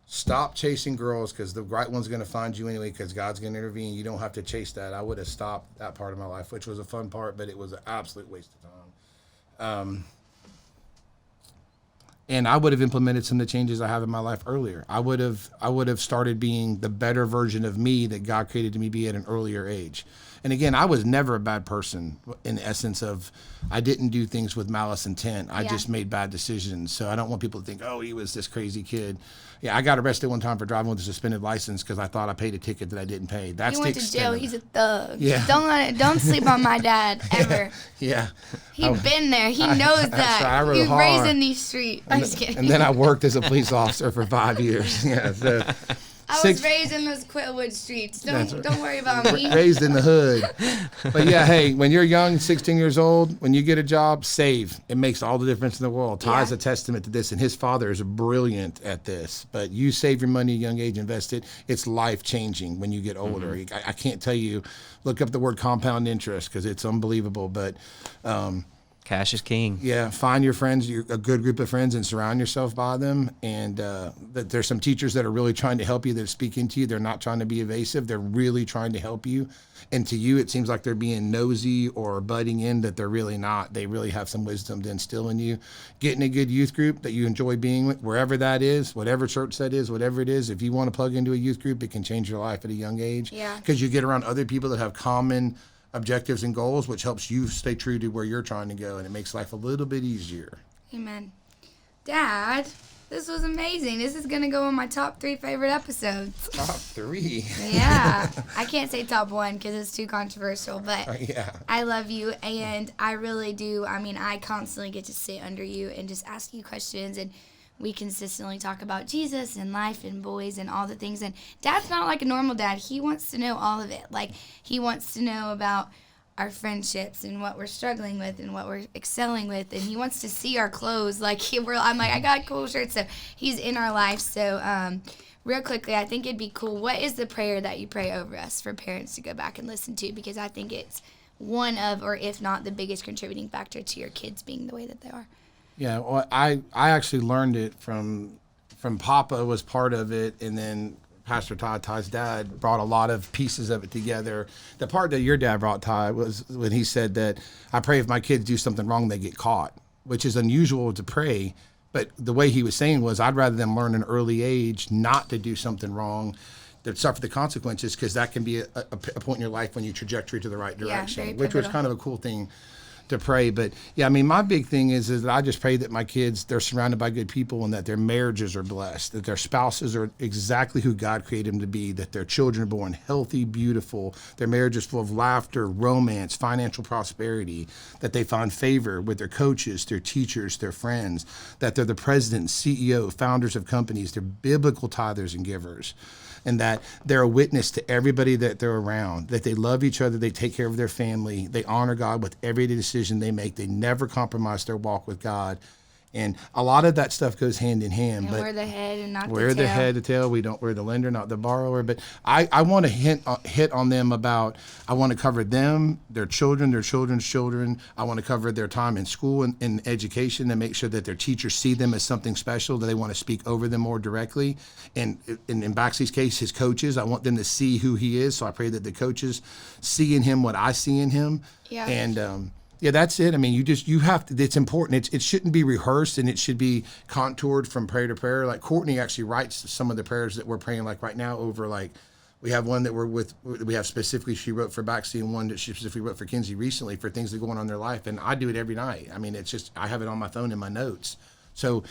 stopped chasing girls because the right one's going to find you anyway because God's going to intervene. You don't have to chase that. I would have stopped that part of my life, which was a fun part, but it was an absolute waste of time. And I would have implemented some of the changes I have in my life earlier. I would have started being the better version of me that God created me to be at an earlier age. And again, I was never a bad person in the essence of I didn't do things with malice intent. I just made bad decisions. So I don't want people to think, oh, he was this crazy kid. Yeah, I got arrested one time for driving with a suspended license because I thought I paid a ticket that I didn't pay. That's he went to jail. He's a thug. Yeah. Don't sleep on my dad ever. Yeah. He's been there. He knows that. I rode He's hard. raised in these streets. I'm just kidding. And then I worked as a police officer for 5 years. Yeah. So I was raised in those Quillwood streets. Don't worry about me. Raised in the hood. But yeah, hey, when you're young, 16 years old, when you get a job, save. It makes all the difference in the world. Ty's a testament to this, and his father is brilliant at this. But you save your money at a young age, invest it. It's life-changing when you get older. Mm-hmm. I can't tell you, look up the word compound interest because it's unbelievable. But Cash is king. Yeah, find your friends, a good group of friends, and surround yourself by them. And that there's some teachers that are really trying to help you, that are speaking to you. They're not trying to be evasive. They're really trying to help you. And to you, it seems like they're being nosy or butting in, that they're really not. They really have some wisdom to instill in you. Get in a good youth group that you enjoy being with, wherever that is, whatever church that is, whatever it is. If you want to plug into a youth group, it can change your life at a young age. Yeah. Because you get around other people that have common objectives and goals, which helps you stay true to where you're trying to go, and it makes life a little bit easier. Amen. Dad, this was amazing. This is going to go on my top 3 favorite episodes. Top 3. Yeah. I can't say top 1 because it's too controversial, but Yeah. I love you, and I really do. I mean, I constantly get to sit under you and just ask you questions, and we consistently talk about Jesus and life and boys and all the things. And Dad's not like a normal dad. He wants to know all of it. Like, he wants to know about our friendships and what we're struggling with and what we're excelling with. And he wants to see our clothes. Like, I'm like, I got cool shirts. So he's in our life. So real quickly, I think it'd be cool. What is the prayer that you pray over us for parents to go back and listen to? Because I think it's one of, or if not the biggest contributing factor to your kids being the way that they are. Yeah, well, I actually learned it from Papa, was part of it, and then Pastor Ty's dad brought a lot of pieces of it together. The part that your dad brought, Ty, was when he said that, I pray if my kids do something wrong, they get caught, which is unusual to pray. But the way he was saying was, I'd rather them learn at an early age not to do something wrong, to suffer the consequences, because that can be a point in your life when you trajectory to the right direction, which was kind of a cool thing to pray. But yeah, I mean, my big thing is that I just pray that my kids, they're surrounded by good people, and that their marriages are blessed, that their spouses are exactly who God created them to be, that their children are born healthy, beautiful, their marriage is full of laughter, romance, financial prosperity, that they find favor with their coaches, their teachers, their friends, that they're the president, CEO, founders of companies, they're biblical tithers and givers, and that they're a witness to everybody that they're around, that they love each other, they take care of their family, they honor God with every decision they make, they never compromise their walk with God. And a lot of that stuff goes hand in hand. And but we're the head and not the tail. We're the head, the tail. We don't. We're the lender, not the borrower. But I want to hit on them about. I want to cover them, their children, their children's children. I want to cover their time in school and education, and make sure that their teachers see them as something special, that they want to speak over them more directly. And in Baxley's case, his coaches, I want them to see who he is. So I pray that the coaches see in him what I see in him. Yeah. And yeah, that's it. I mean, you have to, it's important. It shouldn't be rehearsed, and it should be contoured from prayer to prayer. Like Courtney actually writes some of the prayers that we're praying like right now over, like, we have one that we have specifically she wrote for Baxley, and one that she specifically wrote for Kinsey recently for things that go on in their life. And I do it every night. I mean, it's just, I have it on my phone in my notes. So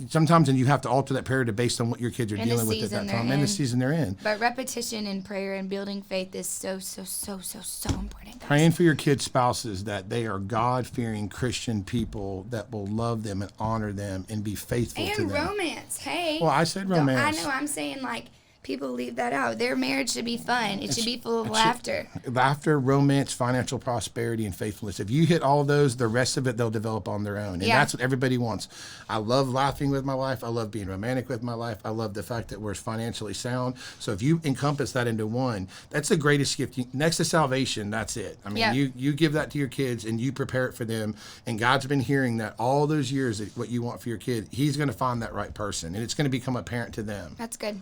sometimes, and you have to alter that prayer based on what your kids are dealing with at that time and the season they're in. But repetition in prayer and building faith is so important, guys. Praying for your kids' spouses, that they are God-fearing Christian people that will love them and honor them and be faithful to them. And romance, hey. Well, I said romance. I know, I'm saying, like, people leave that out. Their marriage should be fun. It should be full of laughter. Laughter, romance, financial prosperity, and faithfulness. If you hit all of those, the rest of it they'll develop on their own. And that's what everybody wants. I love laughing with my wife. I love being romantic with my wife. I love the fact that we're financially sound. So if you encompass that into one, that's the greatest gift. Next to salvation, that's it. I mean, you give that to your kids and you prepare it for them. And God's been hearing that all those years, that what you want for your kid, he's going to find that right person. And it's going to become apparent to them. That's good.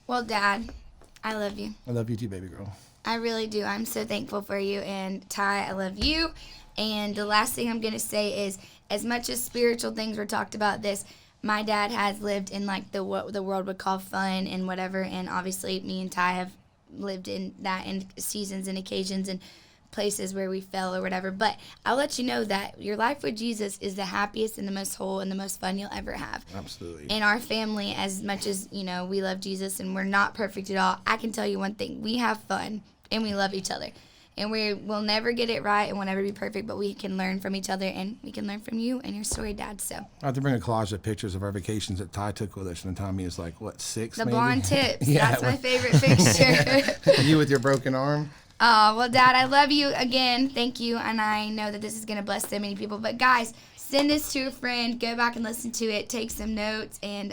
Well, Dad, I love you. I love you too, baby girl. I really do. I'm so thankful for you. And Ty, I love you. And the last thing I'm going to say is, as much as spiritual things were talked about this, my dad has lived in, like, what the world would call fun and whatever. And obviously me and Ty have lived in that in seasons and occasions and places where we fell or whatever. But I'll let you know that your life with Jesus is the happiest and the most whole and the most fun you'll ever have. Absolutely. In our family, as much as, we love Jesus and we're not perfect at all, I can tell you one thing. We have fun and we love each other. And we'll never get it right and we'll never be perfect, but we can learn from each other, and we can learn from you and your story, Dad. So I have to bring a collage of pictures of our vacations that Ty took with us from the time he was like, 6 the maybe? blonde tips. Yeah, That's my favorite picture. You with your broken arm? Oh, well, Dad, I love you again. Thank you. And I know that this is going to bless so many people. But, guys, send this to a friend. Go back and listen to it. Take some notes and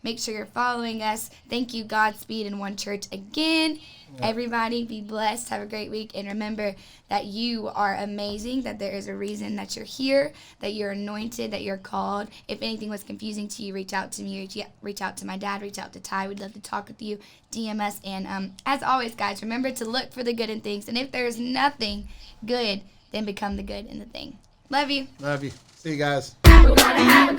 make sure you're following us. Thank you, Godspeed and One Church again. Everybody be blessed. Have a great week. And remember that you are amazing, that there is a reason that you're here, that you're anointed, that you're called. If anything was confusing to you, reach out to me. Reach out to my dad. Reach out to Ty. We'd love to talk with you. DM us. And as always, guys, remember to look for the good in things. And if there's nothing good, then become the good in the thing. Love you. Love you. See you guys. We're gonna have a